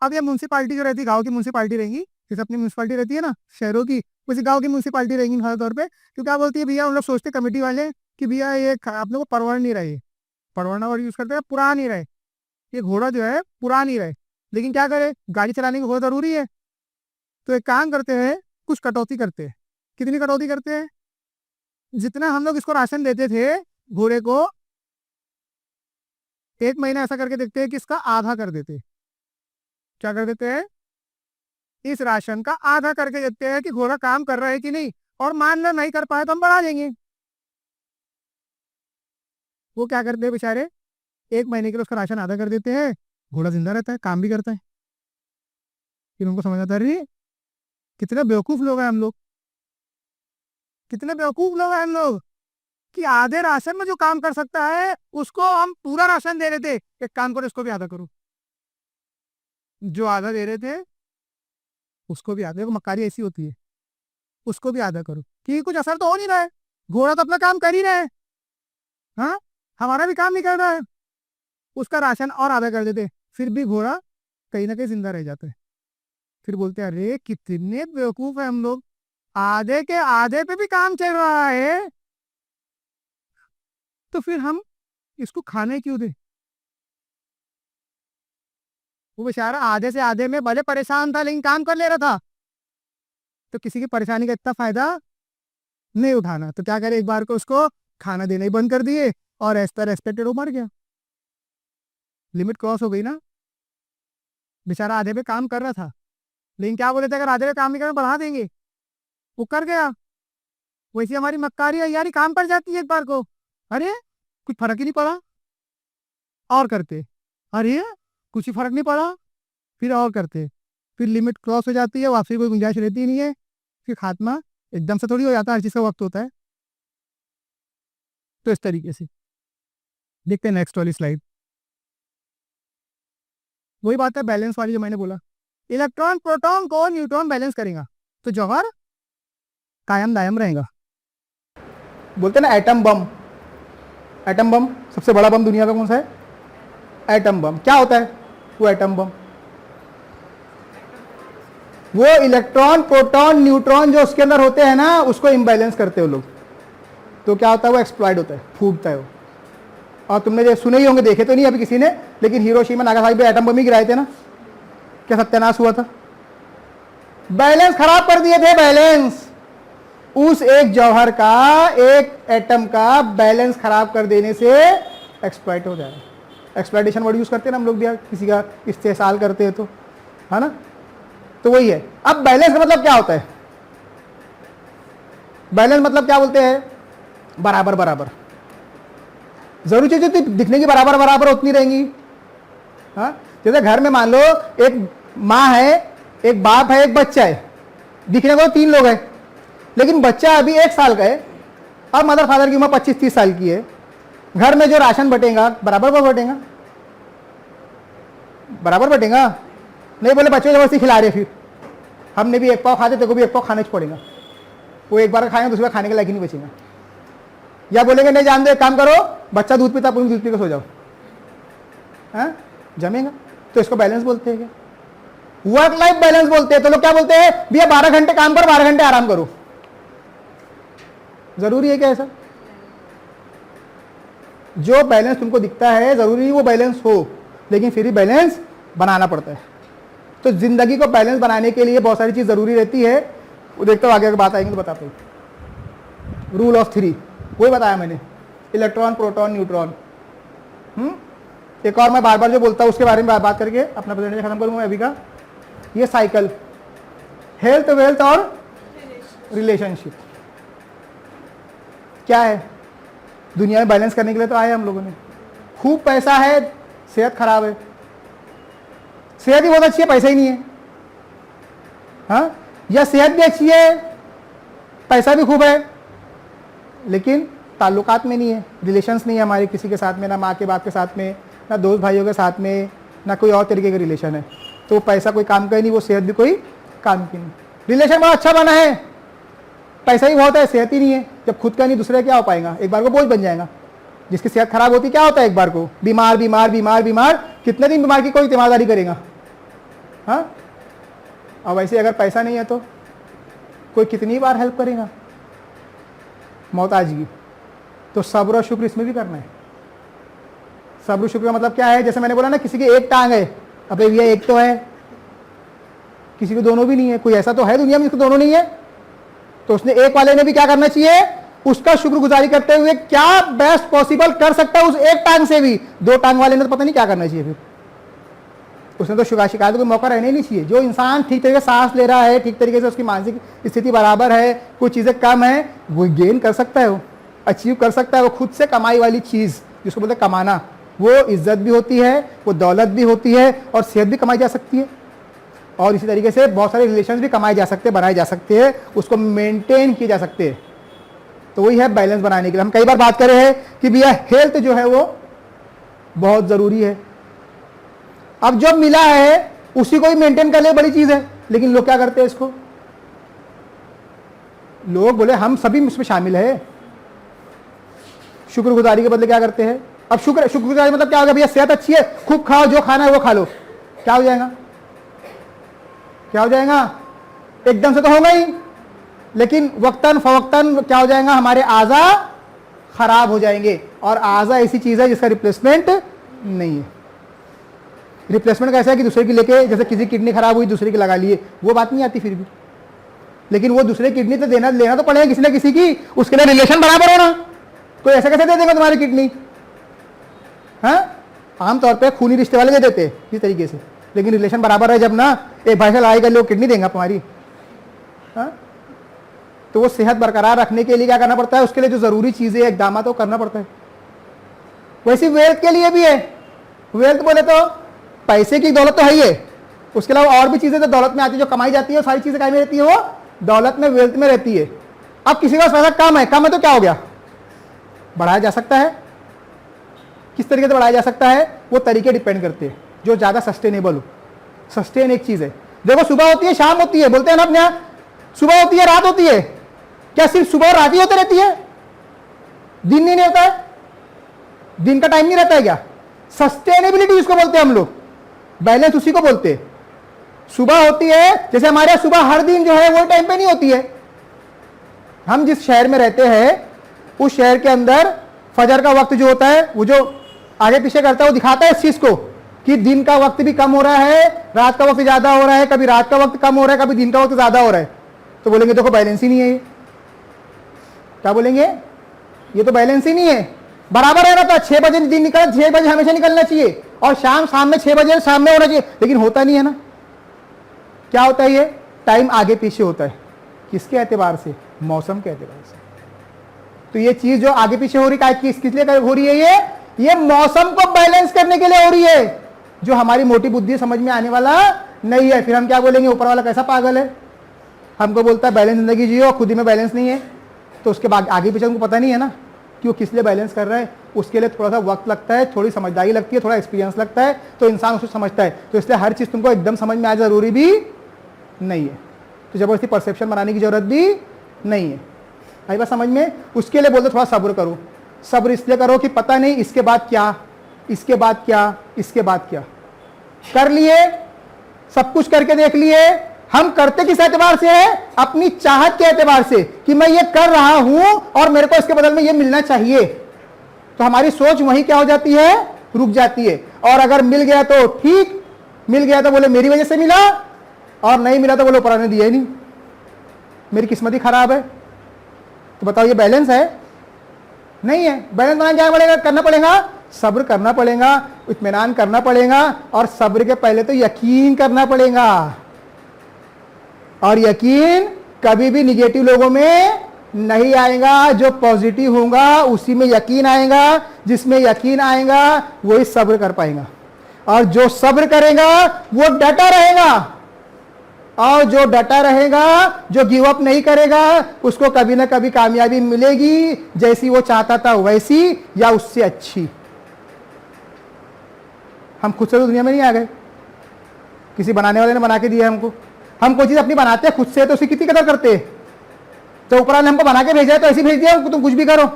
अब ये म्यूनसिपालिटी जो रहती है, गाँव की म्यूनसिपालिटी रहेंगी, जैसे अपनी म्यूनसिपालिटी रहती है ना शहरों की, वैसे गाँव की म्यूनसिपालिटी रहेंगी खास तौर पर। क्योंकि क्या बोलती है भैया, उन लोग सोचते कमेटी वाले कि भैया ये आप लोग को परवड़ नहीं रहे, परवड़ना और यूज़ करते हैं, पुराना नहीं रहे, ये घोड़ा जो है पुराना नहीं रहे। लेकिन क्या करे, गाड़ी चलाने की बहुत ज़रूरी है। तो एक काम करते हैं, कुछ कटौती करते हैं। कितनी कटौती करते हैं? जितना हम लोग इसको राशन देते थे घोड़े को, एक महीना ऐसा करके देखते हैं कि इसका आधा कर देते। क्या कर देते हैं? इस राशन का आधा करके देखते हैं कि घोड़ा काम कर रहा है कि नहीं, और मान लो नहीं कर पाए तो हम बढ़ा देंगे। वो क्या करते हैं बेचारे, एक महीने के लिए उसका राशन आधा कर देते हैं, घोड़ा जिंदा रहता है, काम भी करता है। फिर उनको समझ आता है, अरे कितने बेवकूफ लोग हैं हम लोग, कितने बेवकूफ लोग हैं हम लोग, कि आधे राशन में जो काम कर सकता है उसको हम पूरा राशन दे रहे थे। एक काम करो, इसको भी आधा करो, जो आधा दे रहे थे उसको भी आधा। देखो मक्कारी ऐसी होती है, उसको भी आधा करो, क्योंकि कुछ असर तो हो नहीं रहा है, घोड़ा तो अपना काम कर ही रहा है, हाँ, हमारा भी काम नहीं कर रहा है। उसका राशन और आधा कर देते, फिर भी घोड़ा कहीं ना कहीं जिंदा रह जाता है। फिर बोलते हैं, अरे कितने बेवकूफ है हम लोग, आधे के आधे पे भी काम चल रहा है, तो फिर हम इसको खाने क्यों दें। वो बेचारा आधे से आधे में भले परेशान था, लेकिन काम कर ले रहा था, तो किसी की परेशानी का इतना फायदा नहीं उठाना। तो क्या करे, एक बार को उसको खाना देना ही बंद कर दिए, और एज पर एक्सपेक्टेड वो मर गया। लिमिट क्रॉस हो गई ना। बेचारा आधे पे काम कर रहा था, लेकिन क्या बोले थे, अगर आधे पे काम नहीं करें बढ़ा देंगे, वो कर गया। वैसे हमारी मक्कारी यारी काम कर जाती है एक बार को, अरे कुछ फर्क ही नहीं पड़ा, और करते, अरे कुछ ही फर्क नहीं पड़ा, फिर और करते, फिर लिमिट क्रॉस हो जाती है, वापसी कोई गुंजाइश रहती ही नहीं है, फिर खात्मा एकदम से थोड़ी हो जाता है, हर चीज़ का वक्त होता है। तो इस तरीके से देखते हैं नेक्स्ट वाली स्लाइड। वही बात है बैलेंस वाली जो मैंने बोला, इलेक्ट्रॉन प्रोटॉन को न्यूट्रॉन बैलेंस करेगा तो जौहर कायम दायम रहेगा। बोलते ना एटम बम, एटम बम सबसे बड़ा बम दुनिया का कौन सा है? Atom bomb. क्या होता है वो एटम बम? वो इलेक्ट्रॉन प्रोटॉन न्यूट्रॉन जो उसके अंदर होते हैं ना, उसको इम्बैलेंस करते हो लोग, तो क्या होता है, वो एक्सप्लॉइड होता है, फूटता है वो। और तुमने जो सुने ही होंगे, देखे तो नहीं अभी किसी ने, लेकिन हिरोशिमा नागासाकी पे एटम बम ही गिराए थे ना, क्या सत्यानाश हुआ था, बैलेंस खराब कर दिए थे, बैलेंस। उस एक जौहर का, एक एटम का बैलेंस खराब कर देने से एक्सप्लॉइट हो जाए। एक्सप्लॉइटेशन वर्ड यूज करते हैं ना हम लोग भी, किसी का इस्तेसाल करते हैं तो, है ना। तो वही है। अब बैलेंस का मतलब क्या होता है? बैलेंस मतलब क्या बोलते हैं? बराबर बराबर। जरूरी चीजें तो दिखने की बराबर बराबर उतनी रहेंगी। हाँ, जैसे घर में मान लो एक माँ है, एक बाप है, एक बच्चा है, दिखने को 3 लोग हैं, लेकिन बच्चा अभी 1 साल का है और मदर फादर की उम्र 25-30 साल की है। घर में जो राशन बटेगा बराबर बटेगा, बराबर बटेगा। नहीं बोले बच्चों जबरदस्ती खिला रहे, फिर हमने भी एक पाव खाते, तेरे को भी एक पाव खाने को पड़ेगा। वो एक बार खाएंगे दूसरी बार खाने के लायक ही नहीं बचेगा। या बोलेंगे नहीं जान दो, एक काम करो, बच्चा दूध पीता पूरी दूध पी के सो जाओ, हाँ जमेगा। तो इसको बैलेंस बोलते हैं क्या? वर्क लाइफ बैलेंस बोलते हैं। तो लोग क्या बोलते हैं, भैया 12 घंटे काम करो, 12 घंटे आराम करो। जरूरी है क्या ऐसा? जो बैलेंस तुमको दिखता है जरूरी नहीं वो बैलेंस हो, लेकिन फिर भी बैलेंस बनाना पड़ता है। तो जिंदगी को बैलेंस बनाने के लिए बहुत सारी चीज जरूरी रहती है। वो देखते हो आगे अगर बात आएंगे तो बताता हूँ। रूल ऑफ 3 वही बताया मैंने, इलेक्ट्रॉन, प्रोटॉन, न्यूट्रॉन। एक और मैं बार बार जो बोलता हूँ उसके बारे में बात करके अपना प्रेजेंटेशन खत्म करूंगा अभी का। ये साइकिल, हेल्थ, वेल्थ और रिलेशनशिप क्या है? दुनिया में बैलेंस करने के लिए तो आए हम लोगों ने। खूब पैसा है, सेहत खराब है। सेहत ही बहुत अच्छी है, पैसा ही नहीं है, हाँ? या सेहत भी अच्छी है, पैसा भी खूब है, लेकिन ताल्लुकात में नहीं है, रिलेशंस नहीं है हमारे किसी के साथ में, ना माँ के बाप के साथ में, ना दोस्त भाइयों के साथ में, ना कोई और तरीके का रिलेशन है। तो पैसा कोई काम का ही नहीं, वो सेहत भी कोई काम की नहीं। रिलेशन बहुत अच्छा बना है, पैसा ही बहुत है, सेहत ही नहीं है। जब खुद का नहीं दूसरे क्या हो पाएगा? एक बार को बोझ बन जाएगा। जिसकी सेहत खराब होती क्या होता है? एक बार को बीमार बीमार बीमार बीमार, कितने दिन बीमार की कोई जिम्मेदारी करेगा, हाँ? और वैसे अगर पैसा नहीं है तो कोई कितनी बार हेल्प करेगा मोहताज की। तो सब्र और शुक्र इसमें भी करना है। सब्र शुक्र का मतलब क्या है? जैसे मैंने बोला ना, किसी की एक टांग है, अबे भैया एक तो है, किसी को दोनों भी नहीं है। कोई ऐसा तो है दुनिया में जिसको दोनों नहीं है? तो उसने एक वाले ने भी क्या करना चाहिए? उसका शुक्रगुजारी करते हुए क्या बेस्ट पॉसिबल कर सकता है उस एक टांग से भी। दो टांग वाले ने तो पता नहीं क्या करना चाहिए फिर। उसने तो शिकायत का मौका रहना ही नहीं चाहिए। जो इंसान ठीक तरीके से सांस ले रहा है, ठीक तरीके से उसकी मानसिक स्थिति बराबर है, कुछ चीजें कम है, वो गेन कर सकता है, वो अचीव कर सकता है। वो खुद से कमाई वाली चीज जिसको बोलते हैं कमाना, वो इज्जत भी होती है, वो दौलत भी होती है, और सेहत भी कमाई जा सकती है। और इसी तरीके से बहुत सारे रिलेशन भी कमाए जा सकते हैं, बनाए जा सकते हैं, उसको मेंटेन किए जा सकते हैं। तो वही है बैलेंस बनाने के लिए। हम कई बार बात कर रहे हैं कि भैया हेल्थ जो है वो बहुत जरूरी है। अब जो मिला है उसी को ही मेंटेन कर ले, बड़ी चीज है। लेकिन लोग क्या करते हैं इसको? लोग बोले हम सभी इसमें शामिल है। शुक्रगुजारी के बदले क्या करते हैं? अब शुक्रगुजारी मतलब क्या होगा? भैया सेहत अच्छी है, खूब खाओ, जो खाना है वो खा लो। क्या हो जाएगा? क्या हो जाएगा? एकदम से तो होगा ही, लेकिन वक्तन फवक्तन क्या हो जाएगा? हमारे आज़ा खराब हो जाएंगे। और आज़ा ऐसी चीज है जिसका रिप्लेसमेंट नहीं है। रिप्लेसमेंट कैसा है कि दूसरे की लेके, जैसे किसी किडनी खराब हुई दूसरे की लगा लिए, वो बात नहीं आती फिर भी। लेकिन वो दूसरे किडनी तो लेना तो पड़ेगा किसी ना किसी की, उसके लिए रिलेशन बराबर होना। कोई ऐसा कैसे दे देगा तुम्हारी किडनी? हाँ, आमतौर पे खूनी रिश्ते वाले दे देते हैं इस तरीके से, लेकिन रिलेशन बराबर है जब ना, एक भाई से लड़ाई कर लो, किडनी देंगे तुम्हारी, हाँ? तो वो सेहत बरकरार रखने के लिए क्या करना पड़ता है? उसके लिए जो जरूरी चीजें इकदाम तो करना पड़ता है। वैसे वेल्थ के लिए भी है। वेल्थ बोले तो पैसे की दौलत तो है ही है, उसके अलावा और भी चीजें तो दौलत में आती है, जो कमाई जाती है, सारी चीजें कहीं में रहती है, वो दौलत में, वेल्थ में रहती है। अब किसी का पैसा कम है तो क्या हो गया? बढ़ाया जा सकता है। किस तरीके से बढ़ाया जा सकता है? वो तरीके डिपेंड करते हैं जो ज्यादा सस्टेनेबल हो। सस्टेन एक चीज है। देखो सुबह होती है, शाम होती है, बोलते हैं ना अपने यहाँ, सुबह होती है, रात होती है। क्या सिर्फ सुबह और रात ही होती रहती है? दिन नहीं होता है? दिन का टाइम नहीं रहता है क्या? सस्टेनेबिलिटी जिसको बोलते हैं हम लोग, बैलेंस उसी को बोलते हैं। सुबह होती है, जैसे हमारे यहाँ सुबह हर दिन जो है वो टाइम पे नहीं होती है। हम जिस शहर में रहते हैं उस शहर के अंदर फजर का वक्त जो होता है, वो जो आगे पीछे करता है, वो दिखाता है इस चीज को कि दिन का वक्त भी कम हो रहा है, रात का वक्त ज्यादा हो रहा है, कभी रात का वक्त कम हो रहा है, कभी दिन का वक्त ज्यादा हो रहा है। तो बोलेंगे देखो बैलेंस ही नहीं है ये। क्या बोलेंगे? ये तो बैलेंस ही नहीं है। बराबर रहना था, 6 बजे दिन निकल, 6 बजे हमेशा निकलना चाहिए, और शाम में 6 बजे शाम में होना चाहिए, लेकिन होता नहीं है ना। क्या होता है? ये टाइम आगे पीछे होता है। किसके एतबार से? मौसम के एतबार से। तो ये चीज जो आगे पीछे हो रही है, किस लिए हो रही है? ये मौसम को बैलेंस करने के लिए हो रही है, जो हमारी मोटी बुद्धि समझ में आने वाला नहीं है। फिर हम क्या बोलेंगे? ऊपर वाला कैसा पागल है, हमको बोलता है बैलेंस जिंदगी जियो, खुद ही में बैलेंस नहीं है। तो उसके बाद आगे पीछे उनको पता नहीं है ना। कि वो किस लिए बैलेंस कर रहा है, उसके लिए थोड़ा सा वक्त लगता है, थोड़ी समझदारी लगती है, थोड़ा एक्सपीरियंस लगता है, तो इंसान उसको समझता है। तो इसलिए हर चीज़ तुमको एकदम समझ में आए ज़रूरी भी नहीं है, तो ज़बरदस्ती परसेप्शन बनाने की ज़रूरत भी नहीं है। आई बात समझ में? उसके लिए बोलते थोड़ा सब्र करो। सब्र इसलिए करो कि पता नहीं इसके बाद क्या, इसके बाद क्या, इसके बाद क्या। कर लिए, सब कुछ करके देख लिए। हम करते किस एतबार से है? अपनी चाहत के एतबार से कि मैं ये कर रहा हूं और मेरे को इसके बदल में ये मिलना चाहिए। तो हमारी सोच वही क्या हो जाती है? रुक जाती है। और अगर मिल गया तो ठीक, मिल गया तो बोले मेरी वजह से मिला, और नहीं मिला तो बोले ऊपर ने दिया ही नहीं, मेरी किस्मत ही खराब है। तो बताओ ये बैलेंस है? नहीं है। बैलेंस बनाना क्या पड़ेगा? करना पड़ेगा, सब्र करना पड़ेगा, इत्मीनान करना पड़ेगा, और सब्र के पहले तो यकीन करना पड़ेगा। और यकीन कभी भी निगेटिव लोगों में नहीं आएगा, जो पॉजिटिव होगा उसी में यकीन आएगा। जिसमें यकीन आएगा वही सब्र कर पाएगा, और जो सब्र करेगा वो डटा रहेगा, और जो डटा रहेगा, जो गिव अप नहीं करेगा, उसको कभी ना कभी कामयाबी मिलेगी, जैसी वो चाहता था वैसी या उससे अच्छी। हम खुद से तो दुनिया में नहीं आ गए, किसी बनाने वाले ने बना के दिया हमको। हम कोई चीज अपनी बनाते हैं खुद से तो उसकी कितनी कदर करते हैं। तो ऊपर वाले हमको बना के भेजा है तो ऐसे भेज दिया तुम कुछ भी करो,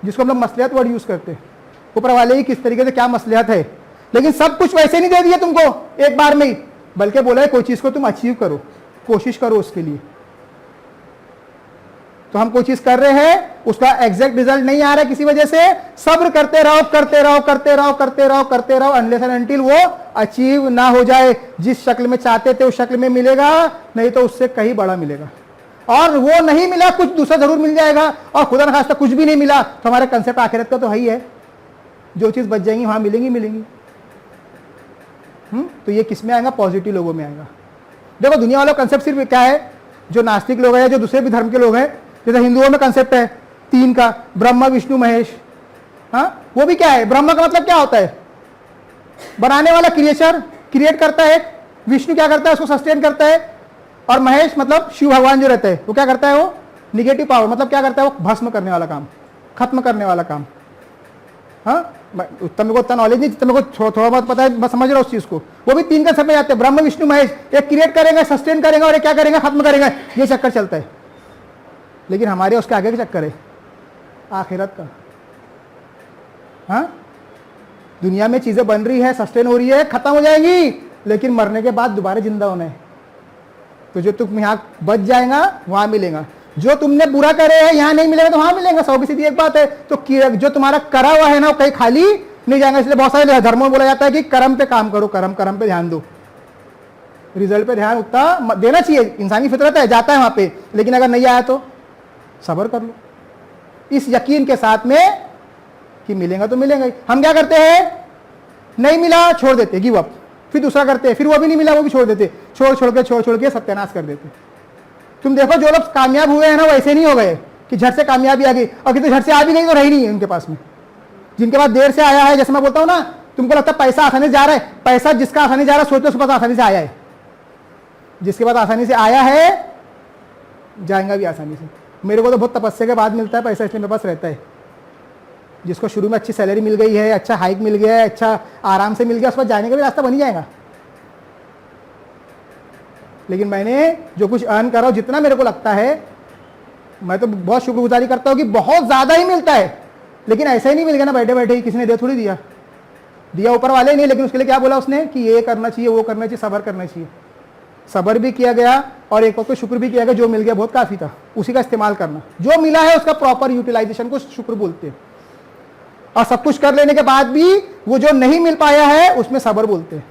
जिसको हम लोग मसलियत वर्ड यूज करते हैं। ऊपर वाले ही किस तरीके से क्या मसलियत है, लेकिन सब कुछ वैसे नहीं दे दिया तुमको एक बार में ही, बल्कि बोला है कोई चीज को तुम अचीव करो, कोशिश करो उसके लिए। तो हम कोई चीज कर रहे हैं, उसका एग्जैक्ट रिजल्ट नहीं आ रहा है किसी वजह से, सब्र करते रहो, करते रहो, करते रहो, करते रहो, करते रहो, अनलेस एंड अनटिल वो अचीव ना हो जाए। जिस शक्ल में चाहते थे उस शक्ल में मिलेगा, नहीं तो उससे कहीं बड़ा मिलेगा। और वो नहीं मिला, कुछ दूसरा जरूर मिल जाएगा। और खुदा न खास्ता कुछ भी नहीं मिला तो हमारा कंसेप्ट आखिरत का तो है ही है, जो चीज बच जाएंगी वहां मिलेंगी मिलेंगी। तो ये किस में आएगा? पॉजिटिव लोगों में आएगा। देखो दुनिया वालों का कंसेप्ट सिर्फ क्या है, जो नास्तिक लोग हैं, जो दूसरे भी धर्म के लोग हैं, जैसे हिंदुओं में कंसेप्ट है तीन का, ब्रह्मा विष्णु महेश। हाँ, वो भी क्या है? ब्रह्मा का मतलब क्या होता है? बनाने वाला, क्रिएचर, क्रिएट करता है। विष्णु क्या करता है? उसको सस्टेन करता है। और महेश मतलब शिव भगवान जो रहते हैं, वो क्या करता है? वो निगेटिव पावर, मतलब क्या करता है? वो भस्म करने वाला काम, खत्म करने वाला काम। हाँ, मेरे को उतना नॉलेज नहीं, जितना मेरे को थोड़ा बहुत पता है, बस समझ रहा हूँ उस चीज को। वो भी तीन कंसेप्ट में जाते हैं, ब्रह्म विष्णु महेश। एक क्रिएट करेंगे, सस्टेन करेंगे, और एक क्या करेंगे? खत्म करेंगे। ये चक्कर चलता है। लेकिन हमारे उसके आगे का चक्कर है आखिरत का। हाँ, दुनिया में चीजें बन रही है, सस्टेन हो रही है, खत्म हो जाएंगी, लेकिन मरने के बाद दोबारा जिंदा होना है। तो जो तुम यहाँ बच जाएगा वहां मिलेगा, जो तुमने बुरा करे है यहाँ नहीं मिलेगा तो वहां मिलेगा। सौ सीधी एक बात है। तो जो तुम्हारा करा हुआ है ना, वो कहीं खाली नहीं जाएगा। इसलिए बहुत सारे धर्मों में बोला जाता है कि कर्म पे काम करो, कर्म कर्म पे ध्यान दो, रिजल्ट पे ध्यान उतना देना चाहिए, इंसानी फितरत है, जाता है वहां पे। लेकिन अगर नहीं आया तो सब्र कर लो, इस यकीन के साथ में कि मिलेगा तो मिलेगा ही। हम क्या करते हैं? नहीं मिला छोड़ देते, गिव अप, फिर दूसरा करते, फिर वो भी नहीं मिला वो भी छोड़ देते, छोड़ के सत्यानाश कर देते। तुम देखो जो लोग कामयाब हुए हैं ना, वैसे नहीं हो गए कि झट से कामयाबी आ गई, और कितने झट से आ भी गई तो रही नहीं है उनके पास में। जिनके पास देर से आया है, जैसे मैं बोलता हूँ ना, तुमको लगता है पैसा आसानी से जा रहा है, पैसा जिसका आसानी जा रहा है सोच लो उसके पास आसानी से आया है। जिसके पास आसानी से आया है जाएगा भी आसानी से। मेरे को तो बहुत तपस्या के बाद मिलता है पैसा, इसलिए मेरे पास रहता है। जिसको शुरू में अच्छी सैलरी मिल गई है, अच्छा हाइक मिल गया है, अच्छा आराम से मिल गया, उस पर जाने का भी रास्ता बन ही जाएगा। लेकिन मैंने जो कुछ अर्न करा, जितना मेरे को लगता है, मैं तो बहुत शुक्रगुजारी करता हूँ कि बहुत ज़्यादा ही मिलता है। लेकिन ऐसा ही नहीं मिल गया ना बैठे बैठे ही, किसी ने दे थोड़ी दिया, दिया ऊपर वाले नहीं। लेकिन उसके लिए क्या बोला उसने कि ये करना चाहिए, वो करना चाहिए, सब्र करना चाहिए। सब्र भी किया गया और एक वक्त तो शुक्र भी किया गया। जो मिल गया बहुत काफ़ी था, उसी का इस्तेमाल करना। जो मिला है उसका प्रॉपर यूटिलाइजेशन को शुक्र बोलते हैं। और सब कुछ कर लेने के बाद भी वो जो नहीं मिल पाया है उसमें सब्र बोलते हैं।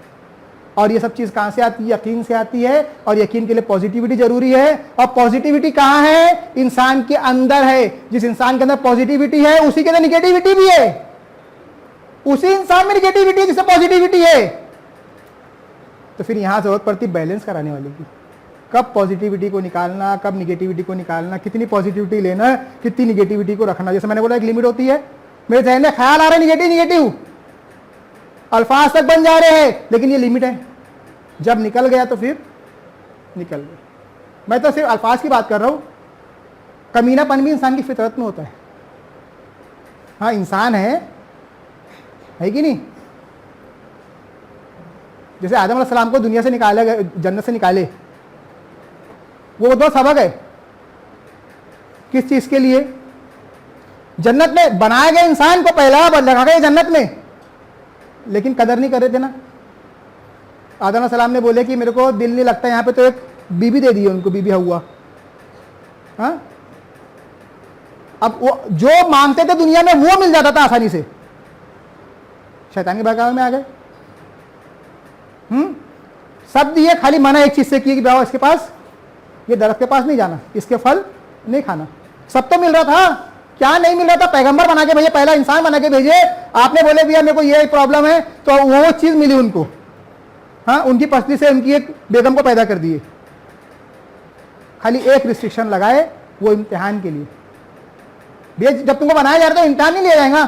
और ये सब चीज़ कहाँ से आती है? यकीन से आती है। और यकीन के लिए पॉजिटिविटी जरूरी है। और पॉजिटिविटी कहाँ है? इंसान के अंदर है। जिस इंसान के अंदर पॉजिटिविटी है उसी के अंदर निगेटिविटी भी है। उसी इंसान में निगेटिविटी है जिससे पॉजिटिविटी है। तो फिर यहां जरूरत पड़ती बैलेंस कराने वाले की। कब पॉजिटिविटी को निकालना, कब निगेटिविटी को निकालना, कितनी पॉजिटिविटी लेना, कितनी निगेटिविटी को रखना। जैसे मैंने बोला एक लिमिट होती है। मेरे जहन में ख्याल आ रहा है निगेटिव निगेटिव, अल्फाज तक बन जा रहे हैं, लेकिन ये लिमिट है। जब निकल गया तो फिर निकल गया। मैं तो सिर्फ अल्फाज की बात कर रहा हूं। कमीनापन भी इंसान की फितरत में होता है। हाँ इंसान है कि नहीं? जैसे आदम अलैहिस्सलाम को दुनिया से निकाले गए, जन्नत से निकाले, वो दो सबक है किस चीज के लिए? जन्नत में बनाए गए इंसान को पहला रखा गया जन्नत में, लेकिन कदर नहीं कर रहे थे ना। आदम अलैहिस्सलाम ने बोले कि मेरे को दिल नहीं लगता यहाँ पे, तो एक बीबी दे दी उनको, बीबी हव्वा। हाँ, अब वो जो मांगते थे दुनिया में वो मिल जाता था आसानी से, शैतान के बहकावे में आ गए। सब दिए, खाली मना एक चीज से किए कि बाबा इसके पास, ये दरख्त के पास नहीं जाना, इसके फल नहीं खाना। सब तो मिल रहा था, क्या नहीं मिल रहा था? पैगंबर बना के भेजे, पहला इंसान बना के भेजे, आपने बोले भैया मेरे को ये प्रॉब्लम है, तो वो चीज मिली उनको। हाँ, उनकी पसली से उनकी एक बेगम को पैदा कर दिए, खाली एक रिस्ट्रिक्शन लगाए, वो इम्तिहान के लिए। भैया जब तुमको बनाया जा रहा है तो इम्तिहान नहीं लिया जाएगा?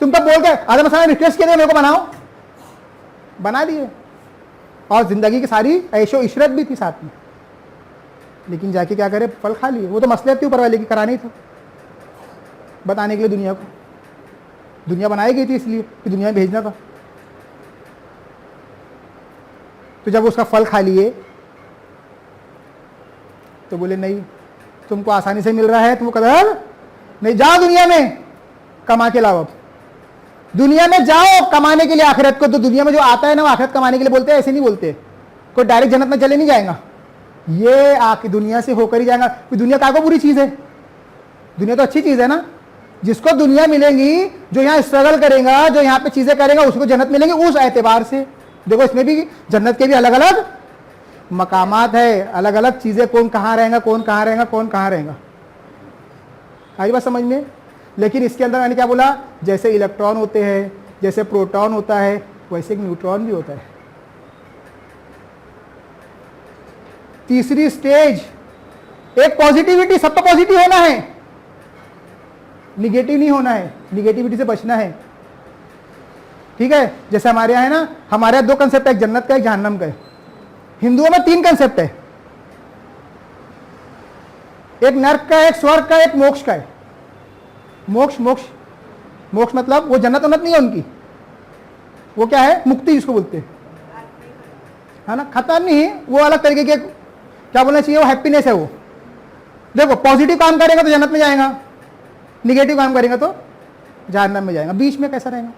तुम तो बोल के आदम अलैहिस्सलाम रिक्वेस्ट किए थे मेरे को बनाओ, बना दिए, और जिंदगी की सारी ऐशो इशरत भी थी साथ में, लेकिन जाके क्या करे, फल खा लिए। वो तो मसले थी ऊपर वाले की, करानी था, बताने के लिए दुनिया को। दुनिया बनाई गई थी इसलिए कि दुनिया में भेजना था। तो जब उसका फल खा लिए तो बोले नहीं, तुमको आसानी से मिल रहा है, तुमको कदर नहीं, जाओ दुनिया में कमा के लाओ। अब दुनिया में जाओ कमाने के लिए आखिरत को। तो दुनिया में जो आता है ना वो आखिरत कमाने के लिए बोलते हैं, ऐसे नहीं बोलते। कोई डायरेक्ट जन्नत में चले नहीं जाएगा, ये आके दुनिया से होकर ही जाएगा। दुनिया का बुरी चीज है? दुनिया तो अच्छी चीज है ना। जिसको दुनिया मिलेंगी, जो यहाँ स्ट्रगल करेगा, जो यहाँ पे चीजें करेगा, उसको जन्नत मिलेंगी उस एतबार से। देखो इसमें भी जन्नत के भी अलग अलग मकामात है, अलग अलग चीजें, कौन कहाँ रहेगा, कौन कहाँ रहेगा, कौन कहाँ रहेगा। आई बात समझ में? लेकिन इसके अंदर मैंने क्या बोला, जैसे इलेक्ट्रॉन होते हैं, जैसे प्रोटॉन होता है, वैसे एक न्यूट्रॉन भी होता है। तीसरी स्टेज, एक पॉजिटिविटी, सबको पॉजिटिव होना है, निगेटिव नहीं होना है, निगेटिविटी से बचना है। ठीक है, जैसे हमारे यहाँ है ना, हमारे यहाँ दो कंसेप्ट है, एक जन्नत का, एक जहन्नम का है। हिंदुओं में तीन कंसेप्ट है, एक नर्क का, एक स्वर्ग का, एक मोक्ष का है। मोक्ष मोक्ष मोक्ष मतलब वो जन्नत उन्नत नहीं है उनकी, वो क्या है, मुक्ति जिसको बोलते हैं, है ना, खत्म नहीं, वो अलग तरीके के, क्या बोलना चाहिए, वो हैप्पीनेस है। वो देखो पॉजिटिव काम करेगा तो जन्नत में जाएगा, निगेटिव काम करेगा तो जहन्नम में जाएगा। बीच में कैसा रहेगा?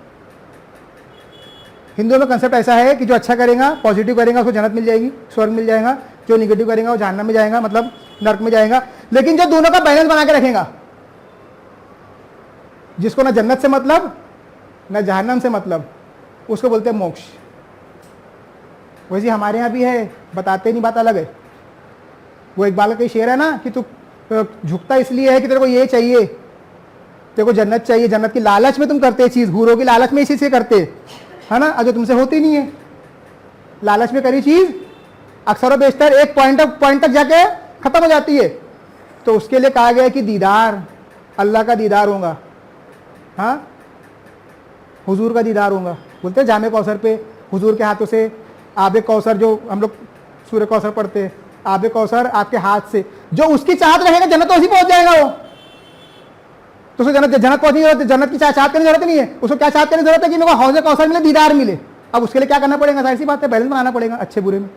हिंदुओं में कंसेप्ट ऐसा है कि जो अच्छा करेगा, पॉजिटिव करेगा, उसको जन्नत मिल जाएगी, स्वर्ग मिल जाएगा। जो निगेटिव करेगा वो जहन्नम में जाएगा, मतलब नर्क में जाएगा। लेकिन जो दोनों का बैलेंस बना के रखेगा, जिसको ना जन्नत से मतलब ना जहन्नम से मतलब, उसको बोलते हैं मोक्ष। वैसे हमारे यहाँ भी है, बताते नहीं, बात अलग है। वो एक बाल का शेर है ना कि तू झुकता इसलिए है कि तेरे को ये चाहिए, तेरे को जन्नत चाहिए, जन्नत की लालच में तुम करते चीज, हूरों की लालच में इसी से करते, है ना, जो तुमसे होती नहीं है। लालच में करी चीज अक्सर और बेशतर एक पॉइंट तक जाके खत्म हो जाती है। तो उसके लिए कहा गया है कि दीदार, अल्लाह का दीदार होगा, हाँ, हुजूर का दीदार होगा। बोलते हैं जामे कौसर पे हुजूर के हाथों से आबे कौसर, जो हम लोग सूर्य कौसर पढ़ते हैं, आबे कौसर आपके हाथ से, जो उसकी चाहत रहेगा जन्नत तो उसी पहुंच जाएगा वो। तो उसको जन्नत पहुंचने की जरूरत, जन्नत की चाहत करने की जरूरत नहीं है, उसको क्या चाहत करने की जरूरत है कि मेरे को हौज़े कौसर मिले, दीदार मिले। अब उसके लिए क्या करना पड़ेगा? सारी सी बात है, बैलेंस बनाना पड़ेगा अच्छे बुरे में।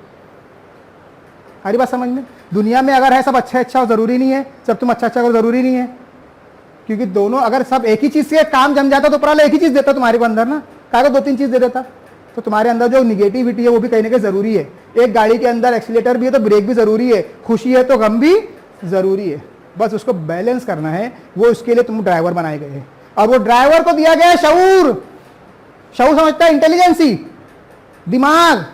हरी बात समझ में? दुनिया में अगर है सब अच्छा अच्छा, जरूरी नहीं है सब तुम अच्छा अच्छा करो, जरूरी नहीं है, क्योंकि दोनों अगर सब एक ही चीज से काम जम जाता तो ऊपर एक ही चीज देता तुम्हारे को अंदर ना, कागज दो तीन चीज दे देता। तो तुम्हारे अंदर जो निगेटिविटी है वो भी कहीं ना कहीं जरूरी है। एक गाड़ी के अंदर एक्सीलेटर भी है तो ब्रेक भी जरूरी है, खुशी है तो गम भी जरूरी है, बस उसको बैलेंस करना है। वो उसके लिए तुम ड्राइवर बनाए गए हैं, और वो ड्राइवर को दिया गया है शऊर। शऊर समझता है इंटेलिजेंसी, दिमाग,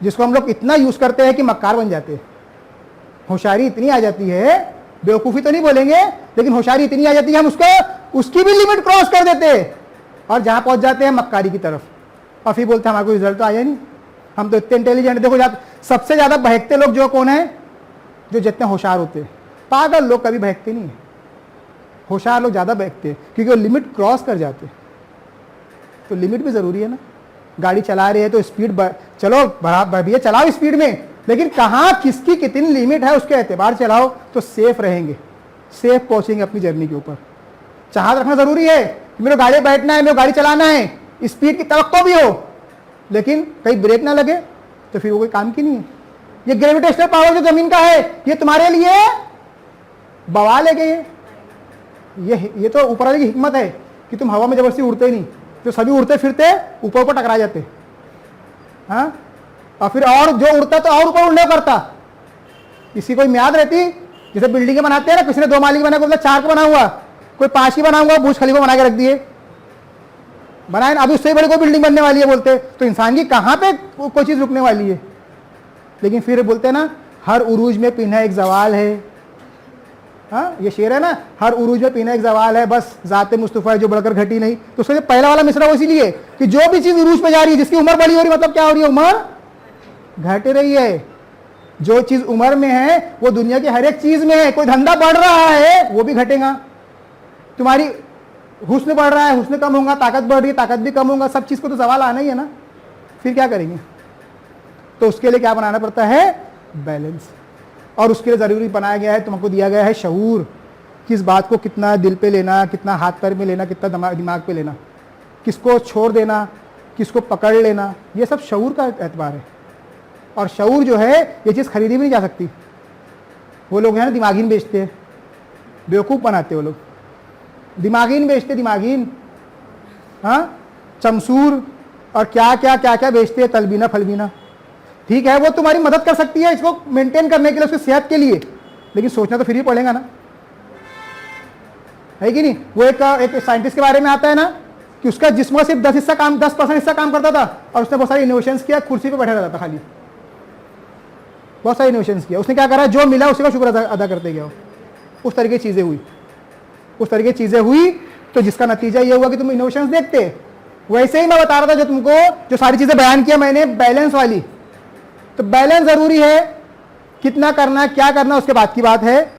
जिसको हम लोग इतना यूज करते हैं कि मक्कार बन जाते हैं। होशियारी इतनी आ जाती है, बेवकूफ़ी तो नहीं बोलेंगे, लेकिन होशियारी इतनी आ जाती है हम उसको, उसकी भी लिमिट क्रॉस कर देते हैं और जहां पहुंच जाते हैं मक्कारी की तरफ। और फिर बोलते हैं हमारे को रिजल्ट तो आया नहीं, हम तो इतने इंटेलिजेंट। देखो सबसे ज्यादा बहकते लोग जो कौन है? जो जितने होशियार होते हैं। पागल लोग कभी बहकते नहीं है, होशियार लोग ज्यादा बहकते हैं क्योंकि वो लिमिट क्रॉस कर जाते हैं। तो लिमिट भी जरूरी है ना। गाड़ी चला रहे हैं तो स्पीड चलो भैया चलाओ स्पीड में, लेकिन कहाँ किसकी कितनी लिमिट है उसके एतबार चलाओ तो सेफ रहेंगे, सेफ पहुंचेंगे अपनी जर्नी के ऊपर। चाहत रखना जरूरी है कि मेरे गाड़ी बैठना है, मेरे गाड़ी चलाना है, स्पीड की तवक्को भी हो, लेकिन कहीं ब्रेक ना लगे तो फिर वो कोई काम की नहीं है। ये ग्रेविटेशनल पावर जो जमीन का है, ये तुम्हारे लिए बवाल है कि ये तो ऊपर वाले की हिकमत है कि तुम हवा में जबरदस्ती उड़ते नहीं, तो सभी उड़ते फिरते ऊपर ऊपर टकरा जाते। हाँ, और फिर और जो उड़ता तो और ऊपर उड़ने करता। किसी को म्याद रहती, जैसे बिल्डिंगें बनाते हैं ना, किसी ने 2 माली बना, कोई 4 का बना हुआ, कोई 5 की बना हुआ, बुर्ज खलीफा बना के रख दिए, बनाए ना, अभी उससे बड़ी कोई बिल्डिंग बनने वाली है बोलते, तो इंसान की कहाँ पे कोई चीज रुकने वाली है। लेकिन फिर बोलते हैं ना, हर उरूज में पीना एक जवाल है। हाँ, ये शेर है ना, हर उरूज में पीना एक जवाल है, बस जाते मुस्तफा है जो बढ़कर घटी नहीं। तो उसका पहला वाला मिसरा वो इसीलिए कि जो भी चीज उरूज पे जा रही है, जिसकी उम्र बड़ी हो रही है, मतलब क्या हो रही है, उम्र घट रही है। जो चीज उम्र में है वो दुनिया की हर एक चीज में है। कोई धंधा बढ़ रहा है वो भी घटेगा, तुम्हारी हुस्न बढ़ रहा है, हुस्न कम होगा, ताकत बढ़ रही है, ताकत भी कम होगा, सब चीज को तो सवाल आना ही है ना। फिर क्या करेंगे? तो उसके लिए क्या बनाना पड़ता है? बैलेंस। और उसके लिए जरूरी बनाया गया है, तुमको दिया गया है शऊर, किस बात को कितना दिल पे लेना, कितना हाथ पैर में लेना, कितना दिमाग पे लेना, किसको छोड़ देना, किसको पकड़ लेना, ये सब शऊर का एतबार है। और शऊर जो है ये चीज़ खरीदी भी नहीं जा सकती। वो लोग हैं ना दिमागीन बेचते हैं, बेवकूफ़ बनाते वो लोग, दिमागीन बेचते, दिमागीन। हाँ, चमसूर और क्या क्या क्या क्या बेचते हैं, तलबीना फलबीना। ठीक है, वो तुम्हारी मदद कर सकती है इसको मेंटेन करने के लिए, उसकी सेहत के लिए, लेकिन सोचना तो फिर भी पड़ेगा ना, है कि नहीं। वो एक साइंटिस्ट के बारे में आता है ना कि उसका जिस्म का सिर्फ 10% हिस्सा काम करता था, और उसने बहुत सारे इनोवेशंस किया, कुर्सी पे बैठा रहता था खाली, बहुत सारे इनोवेशंस किया। उसने क्या करा, जो मिला उसी का शुक्र अदा करते गया। उस तरीके की चीज़ें हुई, उस तरीके की चीज़ें हुई, तो जिसका नतीजा ये हुआ कि तुम इनोवेशंस देखते। वैसे ही मैं बता रहा था जो तुमको जो सारी चीज़ें बयान किया मैंने, बैलेंस वाली। तो बैलेंस ज़रूरी है, कितना करना क्या करना उसके बाद की बात है।